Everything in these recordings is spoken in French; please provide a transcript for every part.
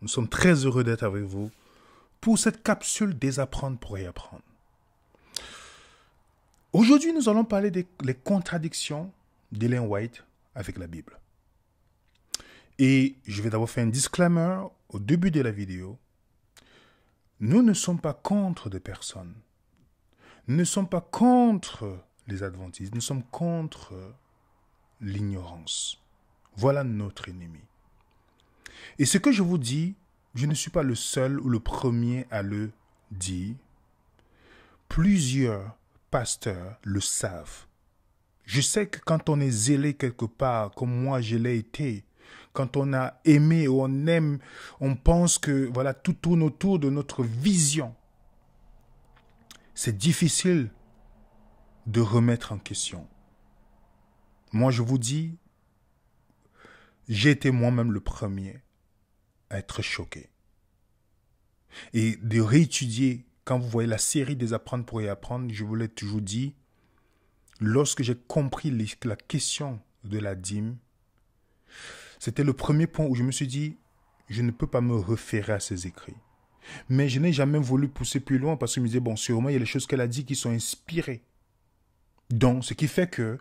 Nous sommes très heureux d'être avec vous pour cette capsule Désapprendre pour réapprendre. Aujourd'hui, nous allons parler des contradictions d'Ellen White avec la Bible. Et je vais d'abord faire un disclaimer au début de la vidéo. Nous ne sommes pas contre des personnes. Nous ne sommes pas contre les adventistes. Nous sommes contre l'ignorance. Voilà notre ennemi. Et ce que je vous dis, je ne suis pas le seul ou le premier à le dire. Plusieurs pasteurs le savent. Je sais que quand on est zélé quelque part, comme moi je l'ai été, quand on a aimé ou on aime, on pense que voilà, tout tourne autour de notre vision. C'est difficile de remettre en question. Moi, je vous dis, j'ai été moi-même le premier à être choqué. Et de réétudier, quand vous voyez la série Désapprendre pour réapprendre, je vous l'ai toujours dit, lorsque j'ai compris la question de la dîme, c'était le premier point où je me suis dit, je ne peux pas me référer à ces écrits. Mais je n'ai jamais voulu pousser plus loin parce que je me disais, bon, sûrement, il y a des choses qu'elle a dit qui sont inspirées. Donc, ce qui fait que,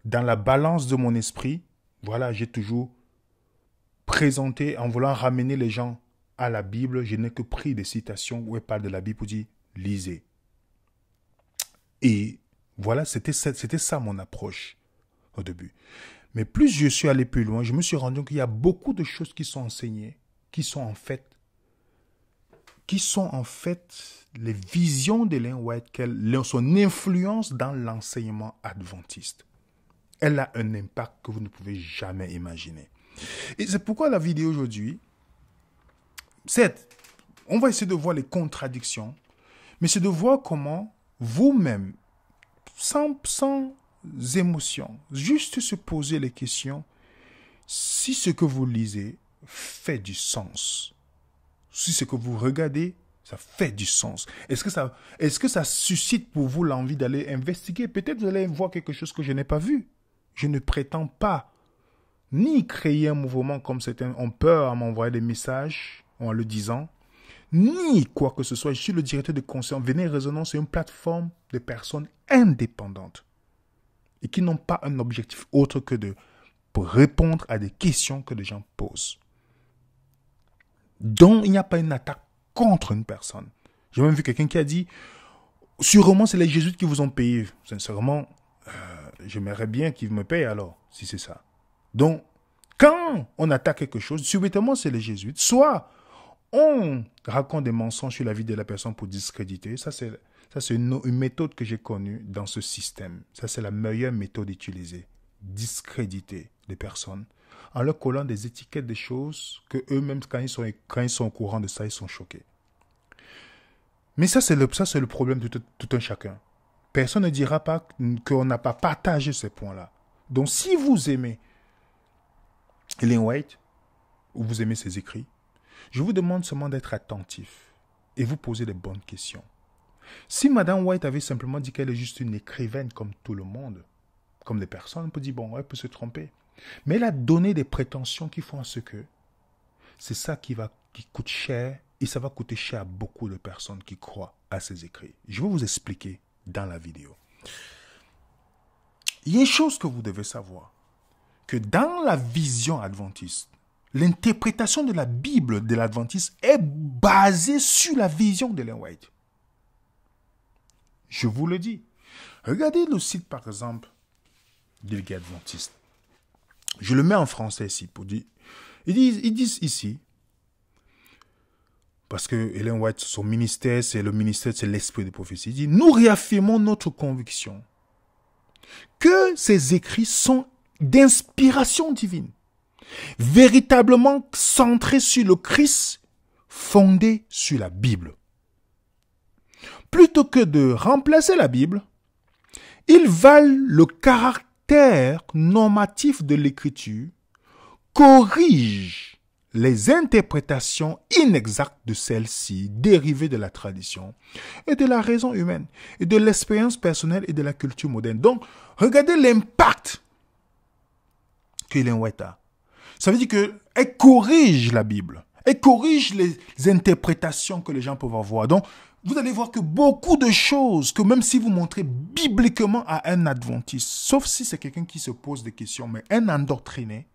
dans la balance de mon esprit, voilà, j'ai toujours présenté, en voulant ramener les gens à la Bible, je n'ai que pris des citations où elle parle de la Bible pour dire, lisez. Et voilà, c'était ça mon approche au début. Mais plus je suis allé plus loin, je me suis rendu compte qu'il y a beaucoup de choses qui sont enseignées, qui sont en fait les visions d'Ellen White, son influence dans l'enseignement adventiste. Elle a un impact que vous ne pouvez jamais imaginer. Et c'est pourquoi la vidéo aujourd'hui, on va essayer de voir les contradictions, mais c'est de voir comment vous-même, sans émotion, juste se poser les questions, si ce que vous lisez fait du sens. Si ce que vous regardez, ça fait du sens. Est-ce que ça suscite pour vous l'envie d'aller investiguer? Peut-être vous allez voir quelque chose que je n'ai pas vu. Je ne prétends pas ni créer un mouvement comme certains ont peur à m'envoyer des messages en le disant, ni quoi que ce soit. Je suis le directeur de Conscience. Venez Résonance, c'est une plateforme de personnes indépendantes et qui n'ont pas un objectif autre que de répondre à des questions que les gens posent. Donc, il n'y a pas une attaque contre une personne. J'ai même vu quelqu'un qui a dit, sûrement c'est les jésuites qui vous ont payé. Sincèrement, j'aimerais bien qu'ils me payent alors, si c'est ça. Donc, quand on attaque quelque chose, subitement c'est les jésuites. Soit on raconte des mensonges sur la vie de la personne pour discréditer. Ça, c'est une méthode que j'ai connue dans ce système. Ça, c'est la meilleure méthode utilisée. Discréditer les personnes en leur collant des étiquettes des choses que eux-mêmes, quand ils sont au courant de ça, ils sont choqués. Mais ça, c'est le problème de tout un chacun. Personne ne dira pas qu'on n'a pas partagé ces points-là. Donc, si vous aimez Ellen White, ou vous aimez ses écrits, je vous demande seulement d'être attentif et vous poser les bonnes questions. Si Madame White avait simplement dit qu'elle est juste une écrivaine comme tout le monde, comme des personnes, on peut dire, bon, elle peut se tromper. Mais elle a donné des prétentions qui font à ce que c'est ça qui coûte cher et ça va coûter cher à beaucoup de personnes qui croient à ses écrits. Je vais vous expliquer dans la vidéo. Il y a une chose que vous devez savoir, que dans la vision adventiste, l'interprétation de la Bible de l'adventiste est basée sur la vision d'Ellen White. Je vous le dis. Regardez le site, par exemple, de l'Église adventiste. Je le mets en français ici pour dire. Ils disent ici, parce que Ellen White, son ministère, c'est l'esprit de prophétie. Il dit, nous réaffirmons notre conviction que ces écrits sont d'inspiration divine, véritablement centrés sur le Christ, fondés sur la Bible. Plutôt que de remplacer la Bible, ils valent le caractère normatif de l'écriture, corrigent les interprétations inexactes de celle-ci, dérivées de la tradition et de la raison humaine, et de l'expérience personnelle et de la culture moderne. Donc, regardez l'impact que Ellen White a. Ça veut dire qu'elle corrige la Bible. et corrige les interprétations que les gens peuvent avoir. Donc, vous allez voir que beaucoup de choses, que même si vous montrez bibliquement à un adventiste, sauf si c'est quelqu'un qui se pose des questions, mais un endoctriné,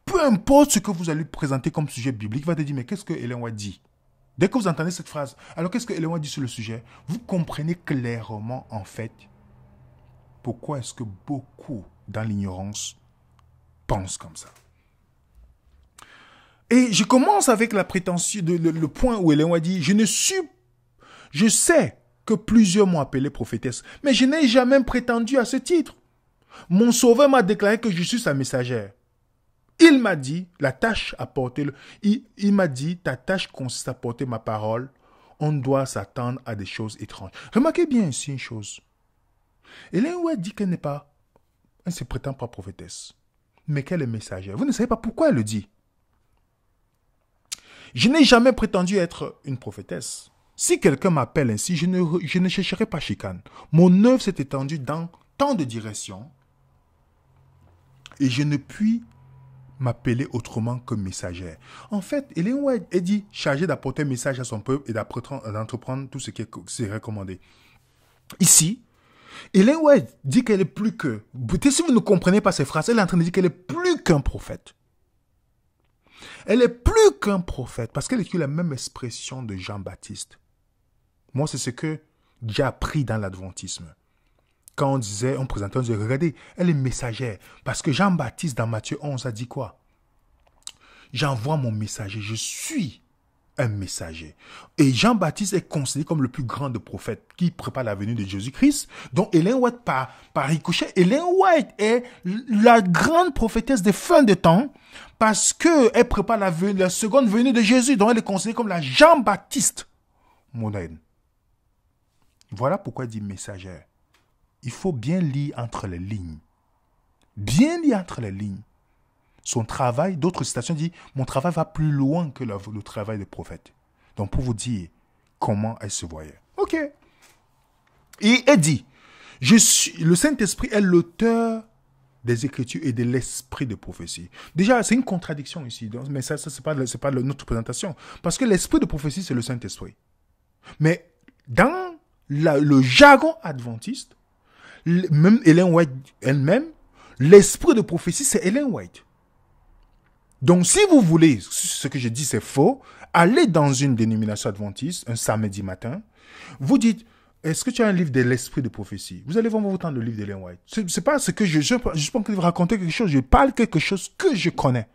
peu importe ce que vous allez présenter comme sujet biblique, il va te dire, mais qu'est-ce que Ellen White dit? Dès que vous entendez cette phrase, alors qu'est-ce que Ellen White dit sur le sujet? Vous comprenez clairement, en fait, pourquoi est-ce que beaucoup, dans l'ignorance, pensent comme ça. Et je commence avec la prétention, le point où Ellen White dit, je sais que plusieurs m'ont appelé prophétesse, mais je n'ai jamais prétendu à ce titre. Mon sauveur m'a déclaré que je suis sa messagère. Il m'a dit, il m'a dit, ta tâche consiste à porter ma parole. On doit s'attendre à des choses étranges. Remarquez bien ici une chose. Ellen White dit qu'elle ne se prétend pas prophétesse, mais qu'elle est messagère. Vous ne savez pas pourquoi elle le dit. Je n'ai jamais prétendu être une prophétesse. Si quelqu'un m'appelle ainsi, je ne chercherai pas chicane. Mon œuvre s'est étendue dans tant de directions et je ne puis m'appeler autrement que messagère. En fait, Ellen White est dit chargée d'apporter un message à son peuple et d'entreprendre tout ce qui est recommandé. Ici, Ellen White dit qu'elle est plus que... Peut-être si vous ne comprenez pas ces phrases, elle est en train de dire qu'elle est plus qu'un prophète. Elle est plus qu'un prophète parce qu'elle écrit la même expression de Jean-Baptiste. Moi, c'est ce que j'ai appris dans l'adventisme. Quand on présentait, on disait, regardez, elle est messagère. Parce que Jean-Baptiste, dans Matthieu 11, a dit quoi? J'envoie mon messager, je suis un messager. Et Jean-Baptiste est considéré comme le plus grand des prophètes qui prépare la venue de Jésus-Christ. Donc, Ellen White, par ricochet, Ellen White est la grande prophétesse des fins de temps parce qu'elle prépare la seconde venue de Jésus. Donc, elle est considérée comme la Jean-Baptiste moderne. Voilà pourquoi il dit messagère. Il faut bien lire entre les lignes. Bien lire entre les lignes. Son travail, d'autres citations disent, mon travail va plus loin que le travail des prophètes. Donc pour vous dire comment elle se voyait. Ok. Et elle dit, le Saint-Esprit est l'auteur des Écritures et de l'esprit de prophétie. Déjà, c'est une contradiction ici. Mais ça c'est pas notre présentation. Parce que l'esprit de prophétie, c'est le Saint-Esprit. Mais dans le jargon adventiste, même Ellen White elle-même, l'esprit de prophétie, c'est Ellen White. Donc, si vous voulez, ce que je dis c'est faux, allez dans une dénomination adventiste, un samedi matin, vous dites, est-ce que tu as un livre de l'esprit de prophétie? Vous allez voir autant le livre d'Ellen White. C'est pas ce que je suis pas en train de vous raconter quelque chose, je parle quelque chose que je connais.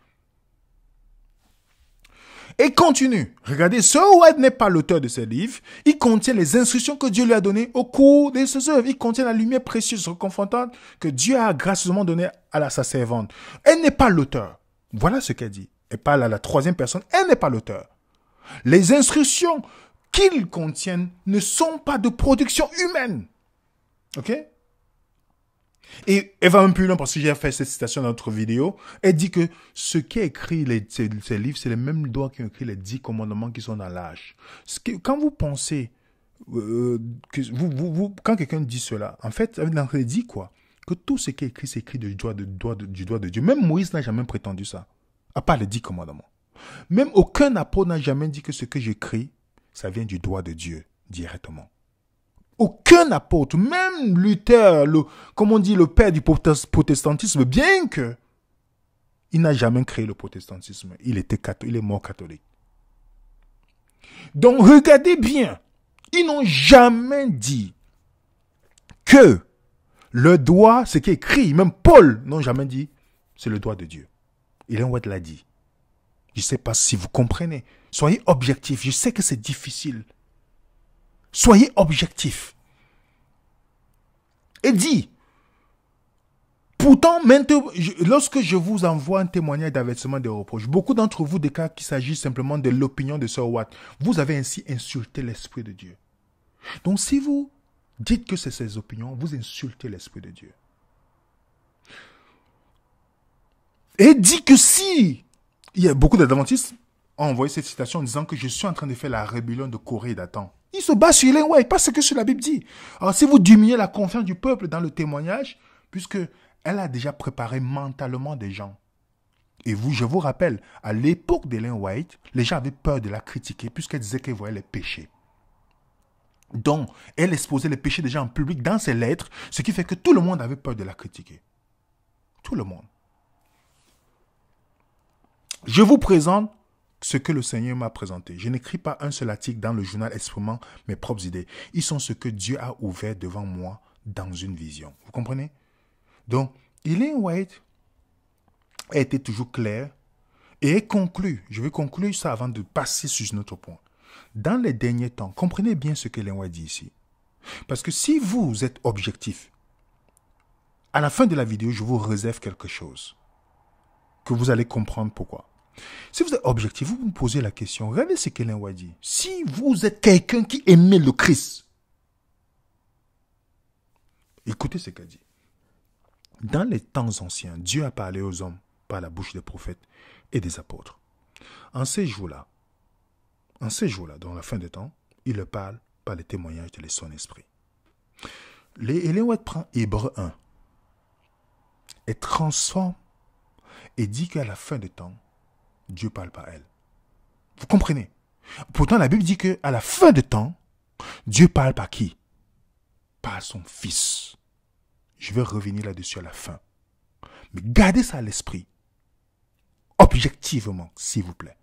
Et continue. Regardez, Sir White n'est pas l'auteur de ce livre. Il contient les instructions que Dieu lui a données au cours de ses œuvres. Il contient la lumière précieuse, reconfortante que Dieu a gracieusement donnée à sa servante. Elle n'est pas l'auteur. Voilà ce qu'elle dit. Elle parle à la troisième personne. Elle n'est pas l'auteur. Les instructions qu'ils contiennent ne sont pas de production humaine. Ok? Et elle va même plus loin parce que j'ai fait cette citation dans notre vidéo. Elle dit que ce qui a écrit ces livres, c'est les mêmes doigts qui ont écrit les 10 commandements qui sont dans l'Arche. Quand vous pensez, quand quelqu'un dit cela, en fait, elle dit quoi? Que tout ce qui est écrit, c'est écrit du doigt de Dieu. Même Moïse n'a jamais prétendu ça, à part les 10 commandements. Même aucun apôtre n'a jamais dit que ce que j'écris, ça vient du doigt de Dieu directement. Aucun apôtre, même Luther, le père du protestantisme, bien que il n'a jamais créé le protestantisme, il est mort catholique. Donc regardez bien, ils n'ont jamais dit que le doigt, ce qui est écrit, même Paul n'a jamais dit, c'est le doigt de Dieu. Ellen White l'a dit. Je ne sais pas si vous comprenez. Soyez objectifs. Je sais que c'est difficile. Soyez objectifs. Et dit, pourtant, lorsque je vous envoie un témoignage d'avertissement des reproches, beaucoup d'entre vous déclarent qu'il s'agit simplement de l'opinion de Sir White. Vous avez ainsi insulté l'Esprit de Dieu. Donc si vous dites que c'est ses opinions, vous insultez l'Esprit de Dieu. Et dit que si, il y a beaucoup d'adventistes ont envoyé cette citation en disant que je suis en train de faire la rébellion de Corée et d'Athan. Il se base sur Ellen White, pas ce que sur la Bible dit. Alors si vous diminuez la confiance du peuple dans le témoignage, puisque elle a déjà préparé mentalement des gens, Et je vous rappelle, à l'époque d'Ellen White, les gens avaient peur de la critiquer puisqu'elle disait qu'elle voyait les péchés. Donc, elle exposait les péchés des gens en public dans ses lettres, ce qui fait que tout le monde avait peur de la critiquer. Tout le monde. Je vous présente ce que le Seigneur m'a présenté. Je n'écris pas un seul article dans le journal exprimant mes propres idées. Ils sont ce que Dieu a ouvert devant moi dans une vision. Vous comprenez? Donc, Ellen White a été toujours clair et conclut. Je vais conclure ça avant de passer sur notre point. Dans les derniers temps, comprenez bien ce que Ellen White dit ici. Parce que si vous êtes objectif, à la fin de la vidéo, je vous réserve quelque chose que vous allez comprendre pourquoi. Si vous êtes objectif, vous vous posez la question, regardez ce qu'Ellen White dit. Si vous êtes quelqu'un qui aimait le Christ, écoutez ce qu'elle dit. Dans les temps anciens, Dieu a parlé aux hommes par la bouche des prophètes et des apôtres. En ces jours-là, dans la fin des temps, il le parle par les témoignages de son esprit. Ellen White prend Hébreux 1 et transforme et dit qu'à la fin des temps, Dieu parle par elle. Vous comprenez? Pourtant, la Bible dit qu'à la fin des temps, Dieu parle par qui? Par son Fils. Je vais revenir là-dessus à la fin. Mais gardez ça à l'esprit. Objectivement, s'il vous plaît.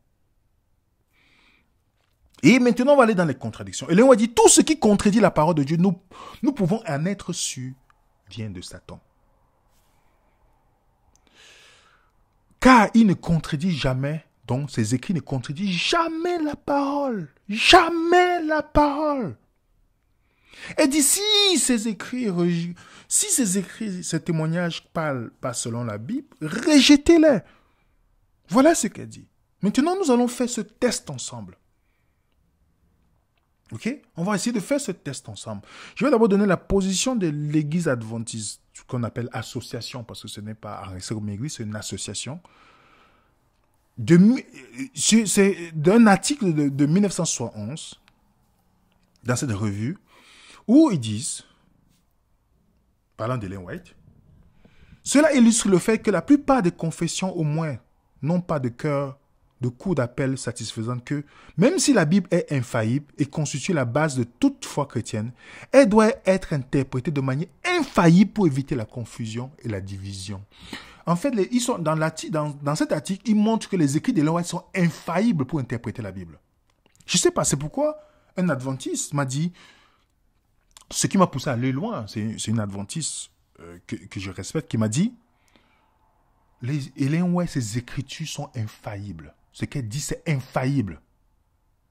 Et maintenant, on va aller dans les contradictions. Et là, on va dire, tout ce qui contredit la parole de Dieu, nous pouvons en être sûrs, vient de Satan. Car il ne contredit jamais, donc ses écrits ne contredisent jamais la parole. Jamais la parole. Et dit, si ces écrits, ces témoignages parlent pas selon la Bible, rejetez-les. Voilà ce qu'elle dit. Maintenant, nous allons faire ce test ensemble. Ok? On va essayer de faire ce test ensemble. Je vais d'abord donner la position de l'église adventiste, ce qu'on appelle association, parce que ce n'est pas une église, c'est une association. C'est d'un article de 1971, dans cette revue, où ils disent, parlant d'Ellen White, cela illustre le fait que la plupart des confessions, au moins, n'ont pas de cœur de cours d'appel satisfaisante que, même si la Bible est infaillible et constitue la base de toute foi chrétienne, elle doit être interprétée de manière infaillible pour éviter la confusion et la division. En fait, ils sont dans cet article, ils montrent que les écrits d'Ellen White sont infaillibles pour interpréter la Bible. Je ne sais pas, c'est pourquoi un adventiste m'a dit, ce qui m'a poussé à aller loin, c'est une adventiste que je respecte, qui m'a dit, Ellen White, ses écritures sont infaillibles. Ce qu'elle dit, c'est infaillible.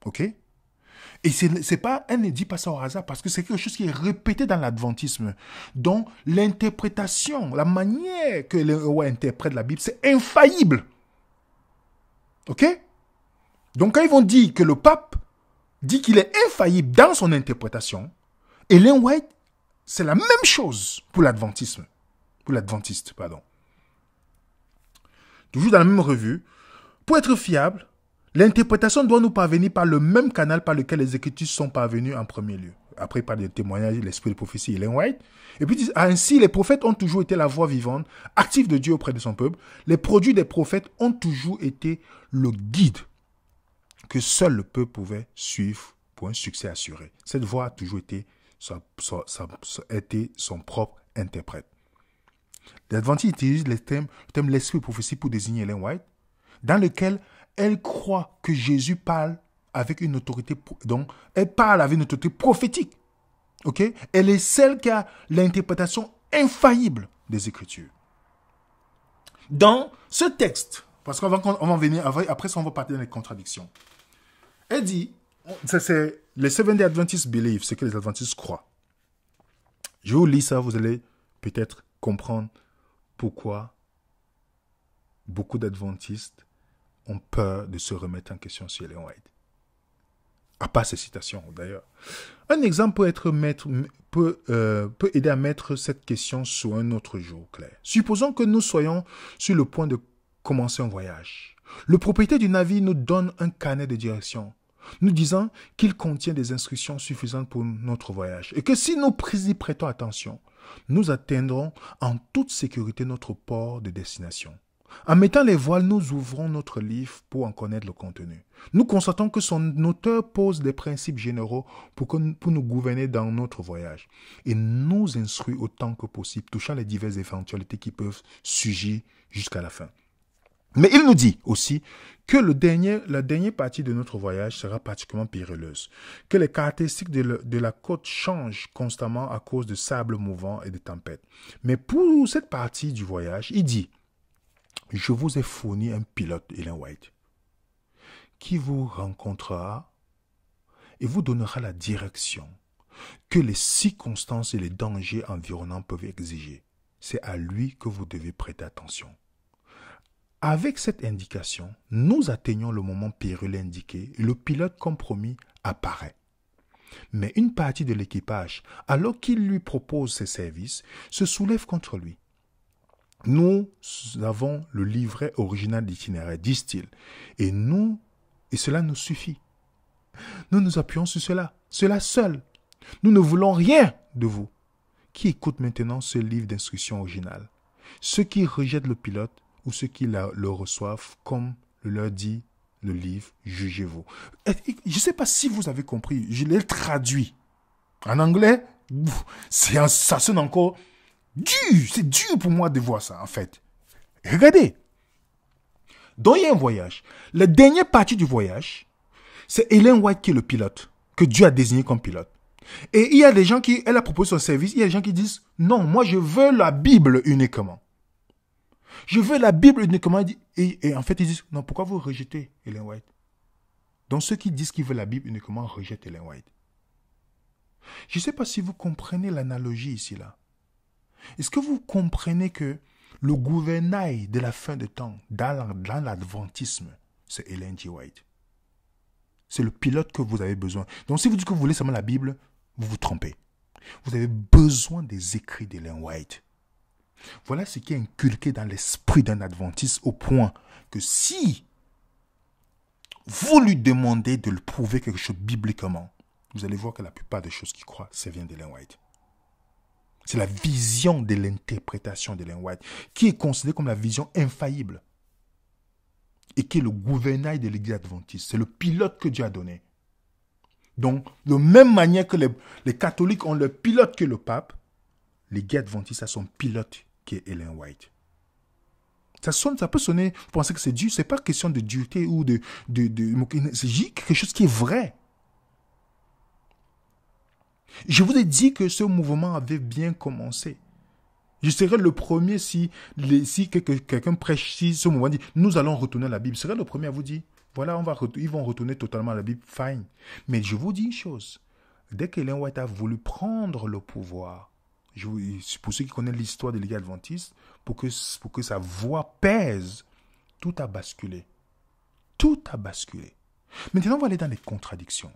Ok? Et elle ne dit pas ça au hasard parce que c'est quelque chose qui est répété dans l'adventisme. Donc, l'interprétation, la manière que Ellen White interprète la Bible, c'est infaillible. Ok? Donc, quand ils vont dire que le pape dit qu'il est infaillible dans son interprétation, Ellen White, c'est la même chose pour l'adventisme. Pour l'adventiste, pardon. Toujours dans la même revue, pour être fiable, l'interprétation doit nous parvenir par le même canal par lequel les Écritures sont parvenues en premier lieu. Après, par des témoignages, l'esprit de prophétie, Ellen White. Et puis, ainsi, les prophètes ont toujours été la voix vivante, active de Dieu auprès de son peuple. Les produits des prophètes ont toujours été le guide que seul le peuple pouvait suivre pour un succès assuré. Cette voix a toujours été son propre interprète. L'Adventiste utilise le terme l'esprit de prophétie pour désigner Ellen White, dans lequel elle croit que Jésus parle avec une autorité, donc elle parle avec une autorité prophétique. Ok? Elle est celle qui a l'interprétation infaillible des Écritures. Dans ce texte, parce qu'on va venir, après ça on va partir dans les contradictions. Elle dit, c'est les Seventh-day Adventists believe, ce que les Adventistes croient. Je vous lis ça, vous allez peut-être comprendre pourquoi beaucoup d'adventistes ont peur de se remettre en question sur Ellen White. À part ces citations, d'ailleurs. Un exemple peut aider à mettre cette question sur un autre jour clair. Supposons que nous soyons sur le point de commencer un voyage. Le propriétaire du navire nous donne un carnet de direction, nous disant qu'il contient des instructions suffisantes pour notre voyage et que si nous y prêtons attention, nous atteindrons en toute sécurité notre port de destination. En mettant les voiles, nous ouvrons notre livre pour en connaître le contenu. Nous constatons que son auteur pose des principes généraux pour nous gouverner dans notre voyage et nous instruit autant que possible, touchant les diverses éventualités qui peuvent surgir jusqu'à la fin. Mais il nous dit aussi que la dernière partie de notre voyage sera particulièrement périlleuse, que les caractéristiques de la côte changent constamment à cause de sable mouvant et de tempêtes. Mais pour cette partie du voyage, il dit: je vous ai fourni un pilote, Ellen White, qui vous rencontrera et vous donnera la direction que les circonstances et les dangers environnants peuvent exiger. C'est à lui que vous devez prêter attention. Avec cette indication, nous atteignons le moment périlleux indiqué et le pilote compromis apparaît. Mais une partie de l'équipage, alors qu'il lui propose ses services, se soulève contre lui. Nous avons le livret original d'itinéraire, disent-ils, et cela nous suffit. Nous nous appuyons sur cela seul. Nous ne voulons rien de vous. Qui écoute maintenant ce livre d'instruction original? Ceux qui rejettent le pilote ou ceux qui le reçoivent, comme le leur dit le livre, jugez-vous. Je ne sais pas si vous avez compris, je l'ai traduit. En anglais, ça sonne encore dur. C'est dur pour moi de voir ça, en fait. Regardez. Donc, il y a un voyage. La dernière partie du voyage, c'est Ellen White qui est le pilote, que Dieu a désigné comme pilote. Et il y a des gens elle a proposé son service, il y a des gens qui disent, non, moi je veux la Bible uniquement. Je veux la Bible uniquement. Et en fait, ils disent, non, pourquoi vous rejetez Ellen White? Donc, ceux qui disent qu'ils veulent la Bible uniquement rejettent Ellen White. Je ne sais pas si vous comprenez l'analogie ici, là. Est-ce que vous comprenez que le gouvernail de la fin de temps, dans l'adventisme, c'est Ellen G. White? C'est le pilote que vous avez besoin. Donc, si vous dites que vous voulez seulement la Bible, vous vous trompez. Vous avez besoin des écrits d'Ellen White. Voilà ce qui est inculqué dans l'esprit d'un adventiste au point que si vous lui demandez de le prouver quelque chose bibliquement, vous allez voir que la plupart des choses qu'il croit, ça vient d'Ellen White. C'est la vision de l'interprétation d'Ellen White qui est considérée comme la vision infaillible et qui est le gouvernail de l'église adventiste. C'est le pilote que Dieu a donné. Donc, de même manière que les catholiques ont le pilote que le pape, l'église adventiste a son pilote qui est Ellen White. Ça peut sonner, vous pensez que c'est dur, c'est pas question de dureté ou c'est juste quelque chose qui est vrai. Je vous ai dit que ce mouvement avait bien commencé. Je serais le premier si quelqu'un prêche, si ce mouvement dit, nous allons retourner à la Bible. Je serais le premier à vous dire, voilà, ils vont retourner totalement à la Bible, fine. Mais je vous dis une chose, dès qu'Ellen White a voulu prendre le pouvoir, pour ceux qui connaissent l'histoire de l'Église adventiste, pour que sa voix pèse, tout a basculé. Tout a basculé. Maintenant, on va aller dans les contradictions.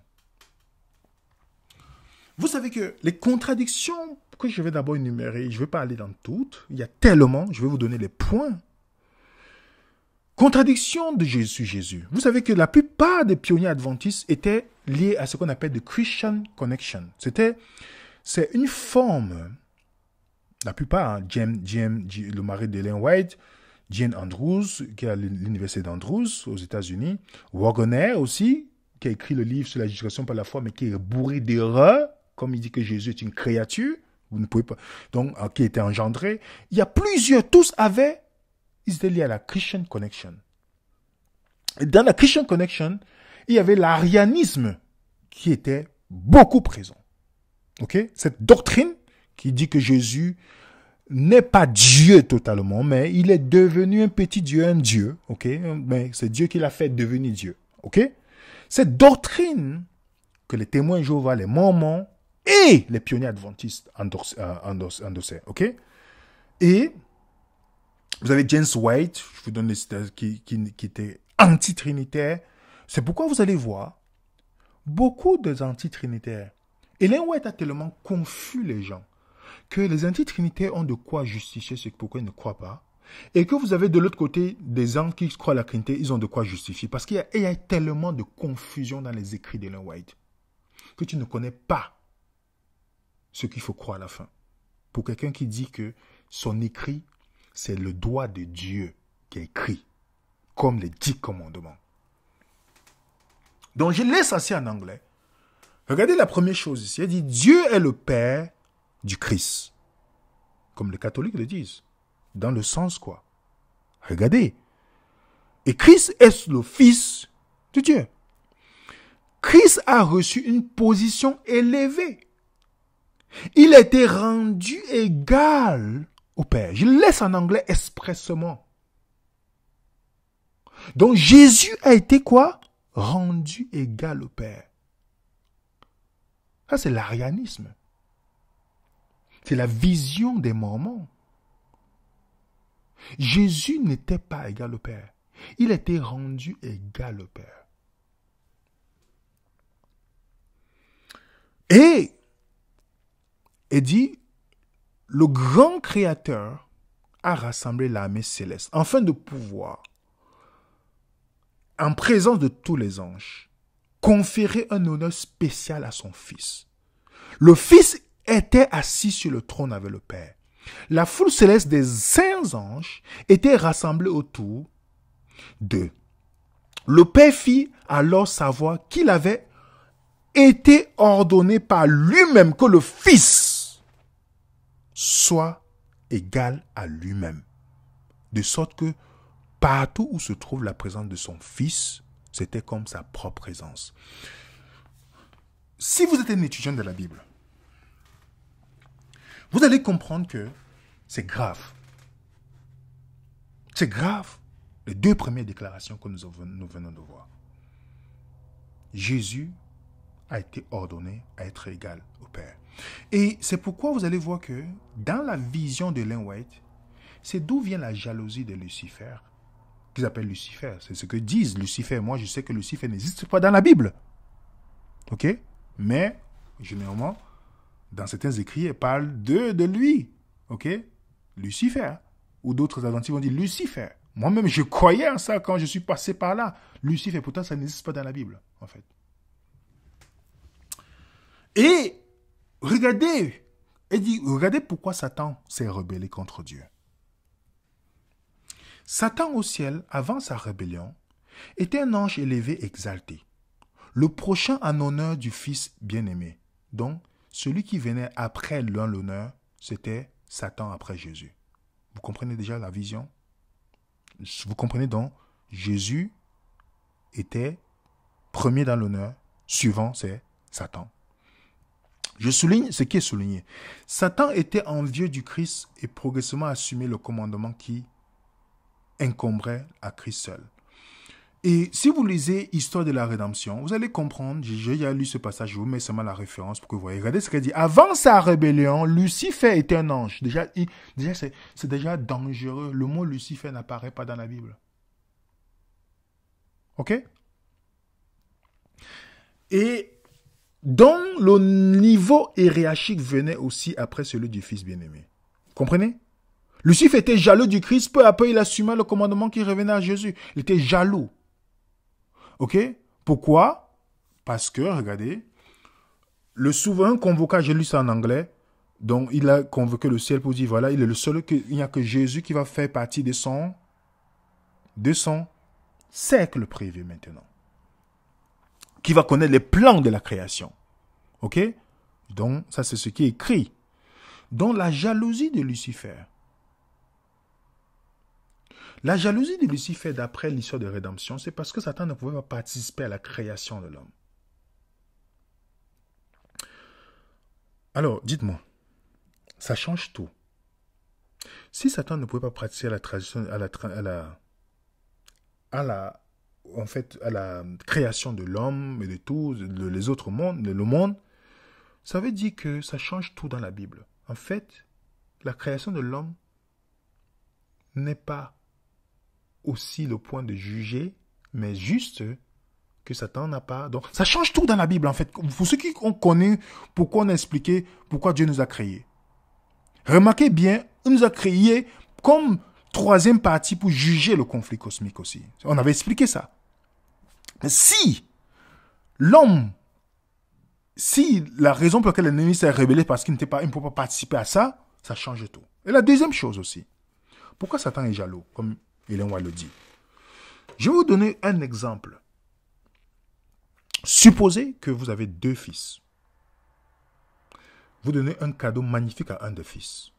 Vous savez que les contradictions que je vais d'abord énumérer, je ne vais pas aller dans toutes, il y a tellement, je vais vous donner les points. Contradiction de Jésus. Vous savez que la plupart des pionniers adventistes étaient liés à ce qu'on appelle the Christian Connection. C'est une forme, la plupart, le mari d'Ellen White, Jane Andrews, qui est à l'université d'Andrews aux États-Unis, Waggoner aussi, qui a écrit le livre sur la justification par la foi, mais qui est bourré d'erreurs, comme il dit que Jésus est une créature, vous ne pouvez pas, donc, qui a été engendré. Il y a plusieurs, ils étaient liés à la Christian Connection. Et dans la Christian Connection, il y avait l'arianisme qui était beaucoup présent. Ok? Cette doctrine qui dit que Jésus n'est pas Dieu totalement, mais il est devenu un petit Dieu, un Dieu. Ok? Mais c'est Dieu qui l'a fait devenir Dieu. Ok? Cette doctrine que les témoins de Jéhovah, les Mormons et les pionniers adventistes endossaient. Ok? Et vous avez James White, je vous donne les citats, qui était anti-trinitaire. C'est pourquoi vous allez voir beaucoup des anti-trinitaires. Ellen White a tellement confus les gens que les anti-trinitaires ont de quoi justifier ce pourquoi ils ne croient pas. Et que vous avez de l'autre côté des gens qui croient à la Trinité, ils ont de quoi justifier. Parce qu'il y a tellement de confusion dans les écrits d'Ellen White que tu ne connais pas ce qu'il faut croire à la fin. Pour quelqu'un qui dit que son écrit, c'est le doigt de Dieu qui est écrit, comme les 10 commandements. Donc, je laisse assez en anglais. Regardez la première chose ici. Elle dit, Dieu est le Père du Christ. Comme les catholiques le disent. Dans le sens quoi? Regardez. Et Christ est le Fils de Dieu. Christ a reçu une position élevée. Il a été rendu égal au Père. Je le laisse en anglais expressément. Donc Jésus a été quoi? Rendu égal au Père. Ça c'est l'arianisme. C'est la vision des Mormons. Jésus n'était pas égal au Père. Il a été rendu égal au Père. Et dit, le grand Créateur a rassemblé l'armée céleste afin de pouvoir, en présence de tous les anges, conférer un honneur spécial à son Fils. Le Fils était assis sur le trône avec le Père. La foule céleste des saints anges était rassemblée autour d'eux. Le Père fit alors savoir qu'il avait été ordonné par lui-même que le Fils soit égal à lui-même. De sorte que partout où se trouve la présence de son Fils, c'était comme sa propre présence. Si vous êtes un étudiant de la Bible, vous allez comprendre que c'est grave. C'est grave. Les 2 premières déclarations que nous venons de voir. Jésus a été ordonné à être égal au Père. Et c'est pourquoi vous allez voir que dans la vision de Ellen White, c'est d'où vient la jalousie de Lucifer, qu'ils appellent Lucifer. C'est ce que disent Lucifer. Moi, je sais que Lucifer n'existe pas dans la Bible. Ok? Mais, généralement, dans certains écrits, ils parlent de lui. Ok? Lucifer. Ou d'autres adventistes vont dire Lucifer. Moi-même, je croyais en ça quand je suis passé par là. Lucifer, pourtant, ça n'existe pas dans la Bible, en fait. Et regardez pourquoi Satan s'est rebellé contre Dieu. Satan au ciel, avant sa rébellion, était un ange élevé exalté, le prochain en honneur du Fils bien-aimé. Donc, celui qui venait après l'honneur, c'était Satan après Jésus. Vous comprenez déjà la vision? Vous comprenez donc, Jésus était premier dans l'honneur, suivant c'est Satan. Je souligne ce qui est souligné. Satan était envieux du Christ et progressivement assumait le commandement qui incomberait à Christ seul. Et si vous lisez Histoire de la rédemption, vous allez comprendre, j'ai déjà lu ce passage, je vous mets seulement la référence pour que vous voyez. Regardez ce qu'elle dit. Avant sa rébellion, Lucifer était un ange. Déjà c'est déjà dangereux. Le mot Lucifer n'apparaît pas dans la Bible. Ok? Et dont le niveau hiérarchique venait aussi après celui du Fils bien-aimé. Comprenez? Lucifer était jaloux du Christ, peu à peu il assumait le commandement qui revenait à Jésus. Il était jaloux. Ok? Pourquoi? Parce que, regardez, le souverain convoqua, j'ai lu ça en anglais, donc il a convoqué le ciel pour dire, voilà, il est le seul, il n'y a que Jésus qui va faire partie de son cercle privé maintenant. Qui va connaître les plans de la création. Ok? Donc, ça c'est ce qui est écrit. Donc, la jalousie de Lucifer. La jalousie de Lucifer, d'après l'histoire de rédemption, c'est parce que Satan ne pouvait pas participer à la création de l'homme. Alors, dites-moi, ça change tout. Si Satan ne pouvait pas participer à la tradition, à la création de l'homme et de tous les autres mondes, le monde, ça veut dire que ça change tout dans la Bible. En fait, la création de l'homme n'est pas aussi le point de juger, mais juste que Satan n'a pas. Donc, ça change tout dans la Bible, en fait. Pour ceux qui connaissent pourquoi on a expliqué pourquoi Dieu nous a créés. Remarquez bien, il nous a créés comme troisième partie pour juger le conflit cosmique aussi. On avait expliqué ça. Mais si la raison pour laquelle l'ennemi s'est rebellé parce qu'il ne peut pas participer à ça, ça change tout. Et la deuxième chose aussi, pourquoi Satan est jaloux? Comme Ellen White le dit. Je vais vous donner un exemple. Supposez que vous avez 2 fils. Vous donnez un cadeau magnifique à un des fils.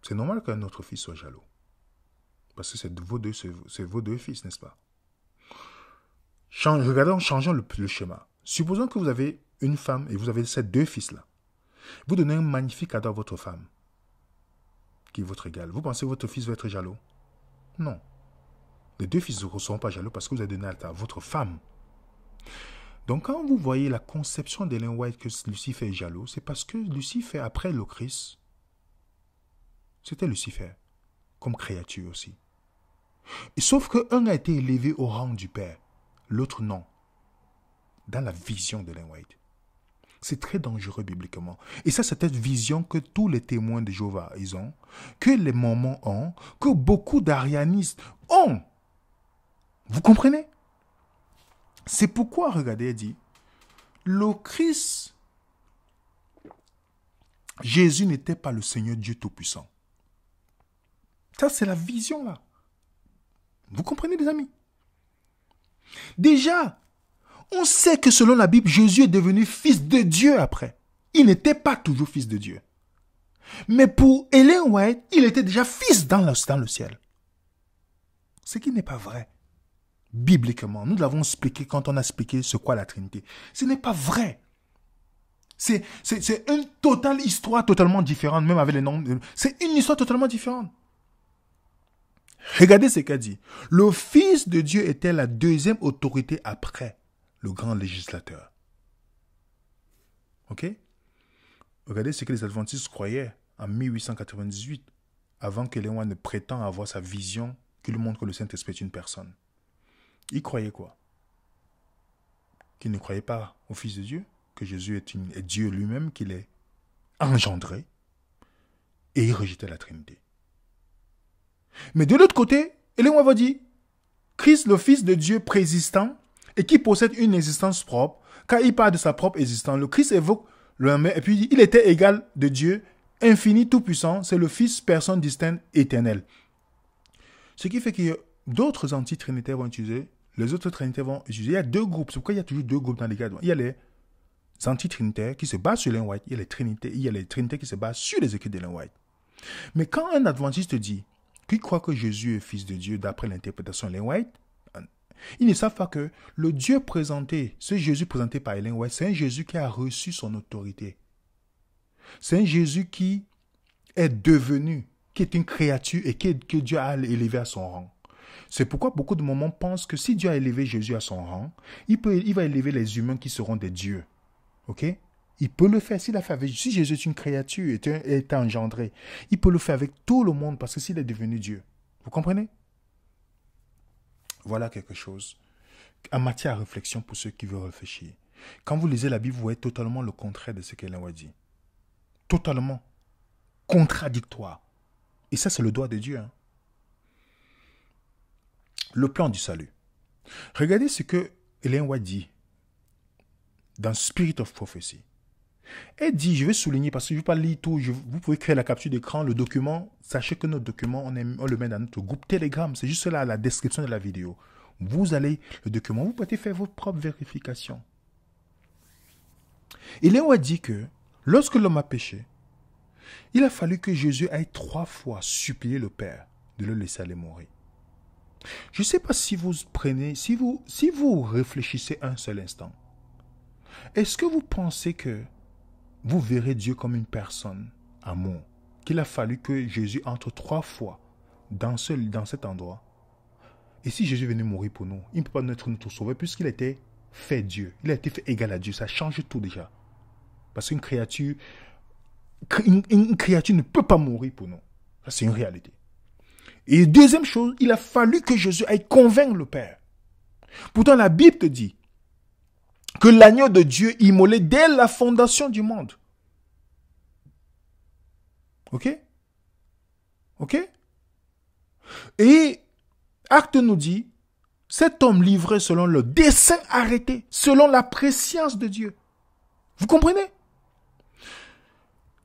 C'est normal qu'un autre fils soit jaloux. Parce que c'est vos deux fils, n'est-ce pas? Changeons le schéma. Supposons que vous avez une femme et vous avez ces 2 fils-là. Vous donnez un magnifique cadeau à votre femme, qui est votre égale. Vous pensez que votre fils va être jaloux? Non. Les 2 fils ne seront pas jaloux parce que vous avez donné à votre femme. Donc quand vous voyez la conception d'Ellen White que Lucifer est jaloux, c'est parce que Lucifer, après le Christ, c'était Lucifer, comme créature aussi. Et sauf qu'un a été élevé au rang du Père, l'autre non, dans la vision d'Ellen White. C'est très dangereux bibliquement. Et ça, c'est cette vision que tous les témoins de Jéhovah ils ont, que les Mormons ont, que beaucoup d'arianistes ont. Vous comprenez? C'est pourquoi, regardez, il dit, le Christ, Jésus n'était pas le Seigneur Dieu Tout-Puissant. Ça, c'est la vision là. Vous comprenez, les amis? Déjà, on sait que selon la Bible, Jésus est devenu fils de Dieu après. Il n'était pas toujours fils de Dieu. Mais pour Ellen White, il était déjà fils dans le ciel. Ce qui n'est pas vrai. Bibliquement, nous l'avons expliqué quand on a expliqué ce qu'est la Trinité. Ce n'est pas vrai. C'est une totale histoire totalement différente, même avec les noms. C'est une histoire totalement différente. Regardez ce qu'a dit. Le Fils de Dieu était la 2e autorité après le grand législateur. Ok? Regardez ce que les adventistes croyaient en 1898, avant que Ellen White ne prétende avoir sa vision qui lui montre que le Saint-Esprit est une personne. Ils croyaient quoi? Qu'ils ne croyaient pas au Fils de Dieu, que Jésus est Dieu lui-même, qu'il est engendré, et ils rejetaient la Trinité. Mais de l'autre côté, Ellen White va dire, Christ, le Fils de Dieu préexistant, et qui possède une existence propre, quand il parle de sa propre existence, le Christ évoque le même, et puis il était égal de Dieu, infini, tout-puissant, c'est le Fils, personne distincte, éternelle. Ce qui fait que d'autres anti-trinitaires vont utiliser, les autres trinitaires vont utiliser. Il y a 2 groupes. C'est pourquoi il y a toujours 2 groupes dans les cas. Il y a les anti-trinitaires qui se basent sur Ellen White. Il y a les trinitaires qui se basent sur les écrits d'Ellen White. Mais quand un adventiste dit qu'il croit que Jésus est fils de Dieu d'après l'interprétation d'Ellen White, ils ne savent pas que le Dieu présenté, ce Jésus présenté par Ellen White, c'est un Jésus qui a reçu son autorité. C'est un Jésus qui est devenu, qui est une créature et que Dieu a élevé à son rang. C'est pourquoi beaucoup de Mormons pensent que si Dieu a élevé Jésus à son rang, il va élever les humains qui seront des dieux. Ok? Il peut le faire. Si Jésus est une créature, est engendré, il peut le faire avec tout le monde parce que s'il est devenu Dieu. Vous comprenez? Voilà quelque chose en matière à réflexion pour ceux qui veulent réfléchir. Quand vous lisez la Bible, vous voyez totalement le contraire de ce qu'Ellen White dit. Totalement contradictoire. Et ça, c'est le doigt de Dieu. Hein. Le plan du salut. Regardez ce que Ellen White dit dans Spirit of Prophecy. Elle dit, je vais souligner parce que je ne vais pas lire tout, vous pouvez créer la capture d'écran, le document. Sachez que notre document, on le met dans notre groupe Telegram. C'est juste là la description de la vidéo. Vous allez, le document, vous pouvez faire vos propres vérifications. Ellen White dit que lorsque l'homme a péché, il a fallu que Jésus aille 3 fois supplier le Père de le laisser aller mourir. Je ne sais pas si vous prenez, si vous réfléchissez un seul instant. Est-ce que vous pensez que vous verrez Dieu comme une personne, amour, qu'il a fallu que Jésus entre 3 fois dans cet endroit? Et si Jésus venait mourir pour nous, il ne peut pas être notre sauveur puisqu'il a été fait Dieu. Il a été fait égal à Dieu. Ça change tout déjà. Parce qu'une créature, une créature ne peut pas mourir pour nous. Ça, c'est une réalité. Et deuxième chose, il a fallu que Jésus aille convaincre le Père. Pourtant, la Bible te dit que l'agneau de Dieu immolé dès la fondation du monde. Ok? Ok? Et Acte nous dit, cet homme livré selon le dessein arrêté, selon la prescience de Dieu. Vous comprenez?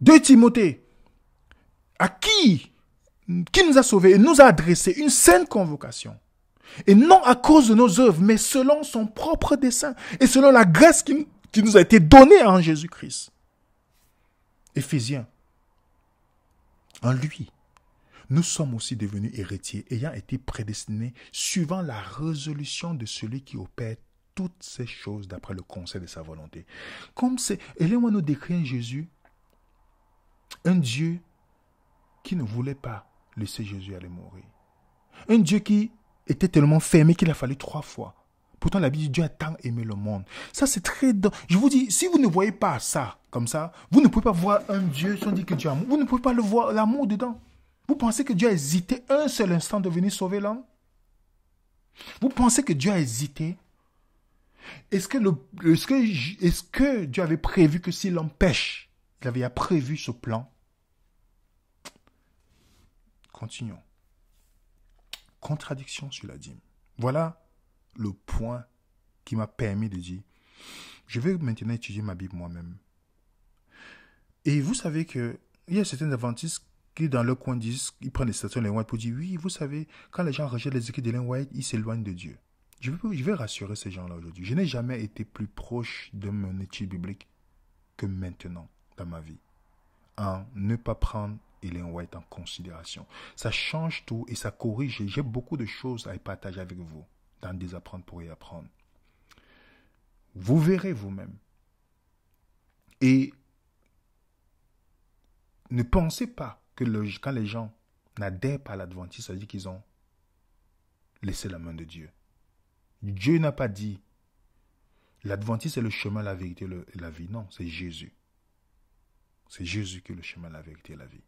2 Timothée, à qui qui nous a sauvés et nous a adressé une sainte convocation. Et non à cause de nos œuvres, mais selon son propre dessein et selon la grâce qui nous a été donnée en Jésus-Christ. Éphésiens. En lui, nous sommes aussi devenus héritiers, ayant été prédestinés suivant la résolution de celui qui opère toutes ces choses d'après le conseil de sa volonté. Comme c'est, Hélène nous décrit un Jésus, un Dieu qui ne voulait pas laisser Jésus aller mourir. Un Dieu qui était tellement fermé qu'il a fallu 3 fois. Pourtant, la Bible dit Dieu a tant aimé le monde. Ça, c'est très... Je vous dis, si vous ne voyez pas ça, comme ça, vous ne pouvez pas voir un Dieu sans dire que Dieu aime. Vous ne pouvez pas le voir, l'amour dedans. Vous pensez que Dieu a hésité un seul instant de venir sauver l'homme? Vous pensez que Dieu a hésité? Est-ce que Dieu avait prévu que si l'homme pêche, il avait prévu ce plan? Continuons. Contradiction sur la dîme. Voilà le point qui m'a permis de dire, je vais maintenant étudier ma Bible moi-même. Et vous savez qu'il y a certains adventistes qui dans leur coin disent, ils prennent des citations d'Ellen White pour dire, oui, vous savez, quand les gens rejettent les écrits d'Ellen White, ils s'éloignent de Dieu. Je vais rassurer ces gens-là aujourd'hui. Je n'ai jamais été plus proche de mon étude biblique que maintenant dans ma vie. En ne pas prendre Ellen White en considération. Ça change tout et ça corrige. J'ai beaucoup de choses à partager avec vous dans Désapprendre pour y apprendre. Vous verrez vous-même. Et ne pensez pas que quand les gens n'adhèrent pas à l'adventisme, ça veut dire qu'ils ont laissé la main de Dieu. Dieu n'a pas dit l'adventisme est le chemin, la vérité et la vie. Non, c'est Jésus. C'est Jésus qui est le chemin, la vérité et la vie.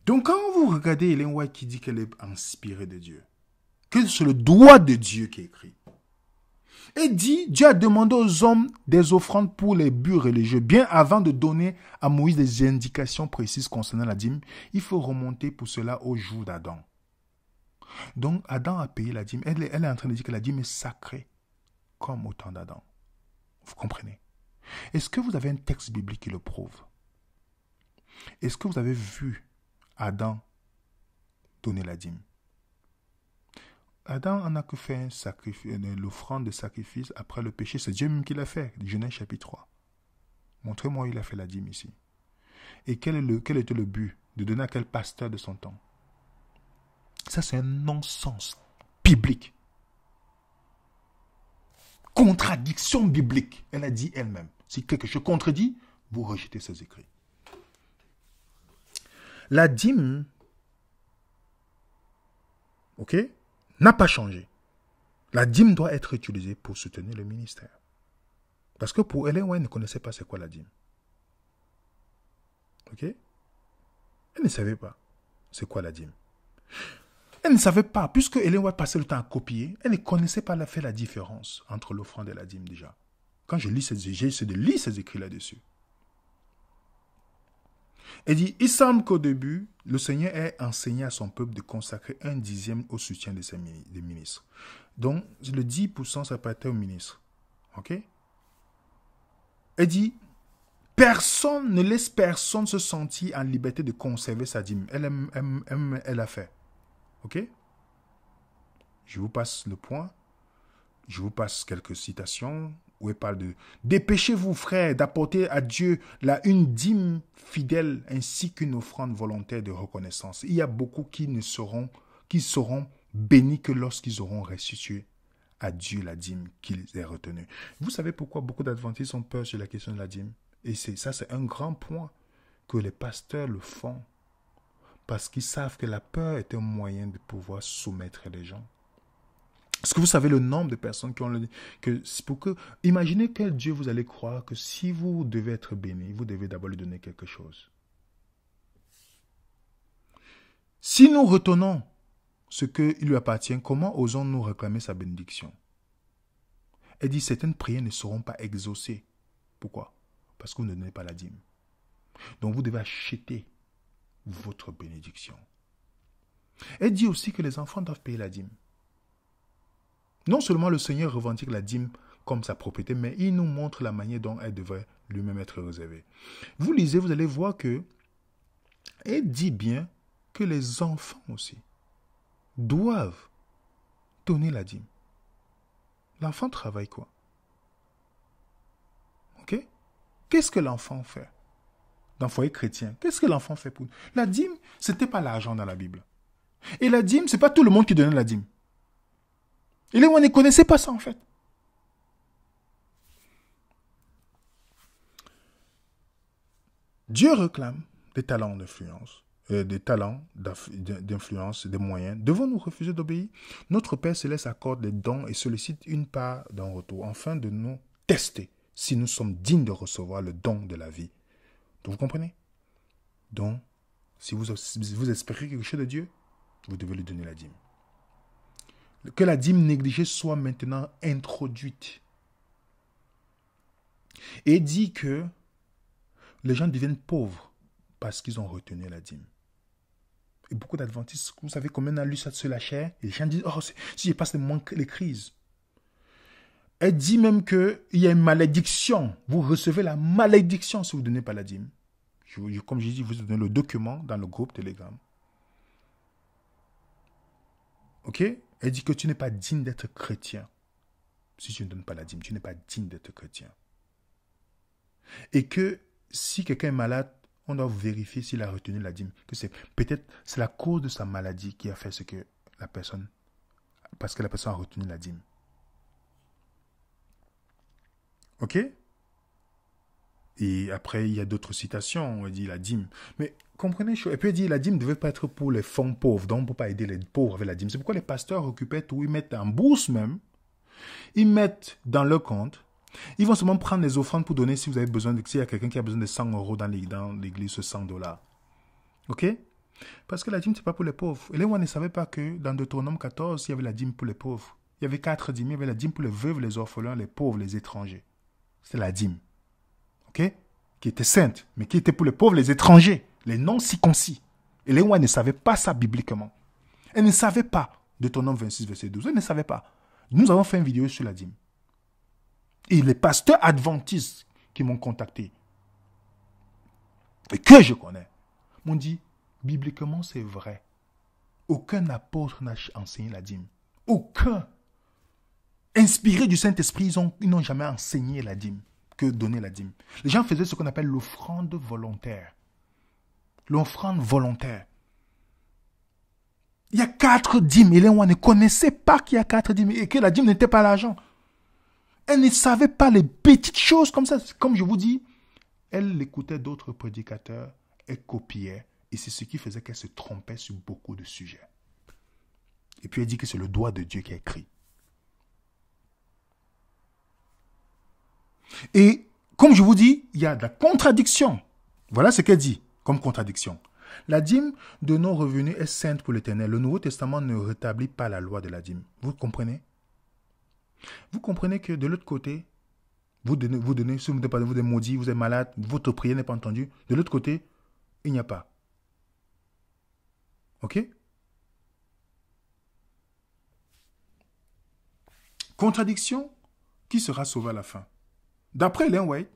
Donc quand vous regardez Ellen White qui dit qu'elle est inspirée de Dieu, que c'est le doigt de Dieu qui est écrit, et dit, Dieu a demandé aux hommes des offrandes pour les buts religieux. Bien avant de donner à Moïse des indications précises concernant la dîme, il faut remonter pour cela au jour d'Adam. Donc Adam a payé la dîme. Elle est en train de dire que la dîme est sacrée, comme au temps d'Adam. Vous comprenez? Est-ce que vous avez un texte biblique qui le prouve? Est-ce que vous avez vu Adam donner la dîme? Adam en a que fait un sacrifice, l'offrande de sacrifice après le péché. C'est Dieu même qui l'a fait. Genèse chapitre 3. Montrez-moi où il a fait la dîme ici. Et quel était le but? De donner à quel pasteur de son temps? Ça, c'est un non-sens biblique. Contradiction biblique. Elle a dit elle-même. Si quelque chose contredit, vous rejetez ses écrits. La dîme, ok, n'a pas changé. La dîme doit être utilisée pour soutenir le ministère. Parce que pour Ellen White, elle ne connaissait pas c'est quoi la dîme. Ok? Elle ne savait pas c'est quoi la dîme. Elle ne savait pas, puisque Ellen White passait le temps à copier, elle ne connaissait pas la différence entre l'offrande et la dîme déjà. Quand je lis j'essaie de lire ces écrits là-dessus. Elle dit, il semble qu'au début, le Seigneur ait enseigné à son peuple de consacrer 1/10 au soutien des ministres. Donc, le 10%, ça peut-être au ministre. Ok? Elle dit, personne ne laisse personne se sentir en liberté de conserver sa dîme. Elle a fait. Ok? Je vous passe le point. Je vous passe quelques citations où elle parle de « Dépêchez-vous, frères, d'apporter à Dieu une dîme fidèle ainsi qu'une offrande volontaire de reconnaissance. » Il y a beaucoup qui seront bénis que lorsqu'ils auront restitué à Dieu la dîme qu'ils aient retenue. Vous savez pourquoi beaucoup d'adventistes ont peur sur la question de la dîme? Et ça, c'est un grand point que les pasteurs le font parce qu'ils savent que la peur est un moyen de pouvoir soumettre les gens. Est-ce que vous savez le nombre de personnes qui ont le... Imaginez quel Dieu vous allez croire que si vous devez être béni, vous devez d'abord lui donner quelque chose. Si nous retenons ce qui lui appartient, comment osons-nous réclamer sa bénédiction? Elle dit, certaines prières ne seront pas exaucées. Pourquoi? Parce que vous ne donnez pas la dîme. Donc vous devez acheter votre bénédiction. Elle dit aussi que les enfants doivent payer la dîme. Non seulement le Seigneur revendique la dîme comme sa propriété, mais il nous montre la manière dont elle devrait lui-même être réservée. Vous lisez, vous allez voir que Et dit bien que les enfants aussi doivent donner la dîme. L'enfant travaille quoi? Ok? Qu'est-ce que l'enfant fait? Dans le foyer chrétien, qu'est-ce que l'enfant fait pour... La dîme, ce n'était pas l'argent dans la Bible. Et la dîme, ce n'est pas tout le monde qui donnait la dîme. Et là, on ne connaissait pas ça en fait. Dieu réclame des talents d'influence, des moyens. Devons-nous refuser d'obéir? Notre Père Céleste accorde des dons et sollicite une part d'un retour, afin de nous tester si nous sommes dignes de recevoir le don de la vie. Donc, vous comprenez? Donc, si vous espérez quelque chose de Dieu, vous devez lui donner la dîme. Que la dîme négligée soit maintenant introduite. Et dit que les gens deviennent pauvres parce qu'ils ont retenu la dîme. Et beaucoup d'adventistes, vous savez combien on a lu ça sur la chair? Et les gens disent, oh, si je passe les crises. Elle dit même qu'il y a une malédiction. Vous recevez la malédiction si vous ne donnez pas la dîme. Comme je dis, vous donnez le document dans le groupe Telegram. Ok? Elle dit que tu n'es pas digne d'être chrétien. Si tu ne donnes pas la dîme, tu n'es pas digne d'être chrétien. Et que si quelqu'un est malade, on doit vérifier s'il a retenu la dîme. Que peut-être c'est la cause de sa maladie qui a fait ce que la personne, parce que la personne a retenu la dîme. Ok? Et après, il y a d'autres citations. On dit la dîme. Mais comprenez, et puis il dit la dîme ne devait pas être pour les fonds pauvres. Donc on ne peut pas aider les pauvres avec la dîme. C'est pourquoi les pasteurs occupaient tout. Ils mettent en bourse même. Ils mettent dans leur compte. Ils vont seulement prendre les offrandes pour donner si vous avez besoin, s'il y a quelqu'un qui a besoin de 100 euros dans l'église, ce 100 $. Ok? Parce que la dîme, ce n'est pas pour les pauvres. Et les gens ne savaient pas que dans Deutéronome 14, il y avait la dîme pour les pauvres. Il y avait 4 dîmes. Il y avait la dîme pour les veuves, les orphelins, les pauvres, les étrangers. C'est la dîme. Ok? Qui était sainte, mais qui était pour les pauvres, les étrangers, les non-circoncis. Et les gens ne savaient pas ça bibliquement. Elles ne savaient pas. Deutéronome 26, verset 12. Elles ne savaient pas. Nous avons fait une vidéo sur la dîme. Et les pasteurs adventistes qui m'ont contacté, et que je connais, m'ont dit, bibliquement c'est vrai. Aucun apôtre n'a enseigné la dîme. Aucun. Inspirés du Saint-Esprit, ils n'ont jamais enseigné la dîme, que donner la dîme. Les gens faisaient ce qu'on appelle l'offrande volontaire. L'offrande volontaire. Il y a 4 dîmes, et les gens ne connaissaient pas qu'il y a 4 dîmes, et que la dîme n'était pas l'argent. Elle ne savait pas les petites choses comme ça. Comme je vous dis, elle écoutait d'autres prédicateurs, elle copiait. Et c'est ce qui faisait qu'elle se trompait sur beaucoup de sujets. Et puis elle dit que c'est le doigt de Dieu qui a écrit. Et comme je vous dis, il y a de la contradiction. Voilà ce qu'elle dit comme contradiction. La dîme de nos revenus est sainte pour l'Éternel. Le Nouveau Testament ne rétablit pas la loi de la dîme. Vous comprenez? Vous comprenez que de l'autre côté, vous donnez, si vous n'êtes pas vous êtes maudit, vous êtes malade, votre prière n'est pas entendue. De l'autre côté, il n'y a pas. Ok? Contradiction, qui sera sauvé à la fin? D'après Ellen White,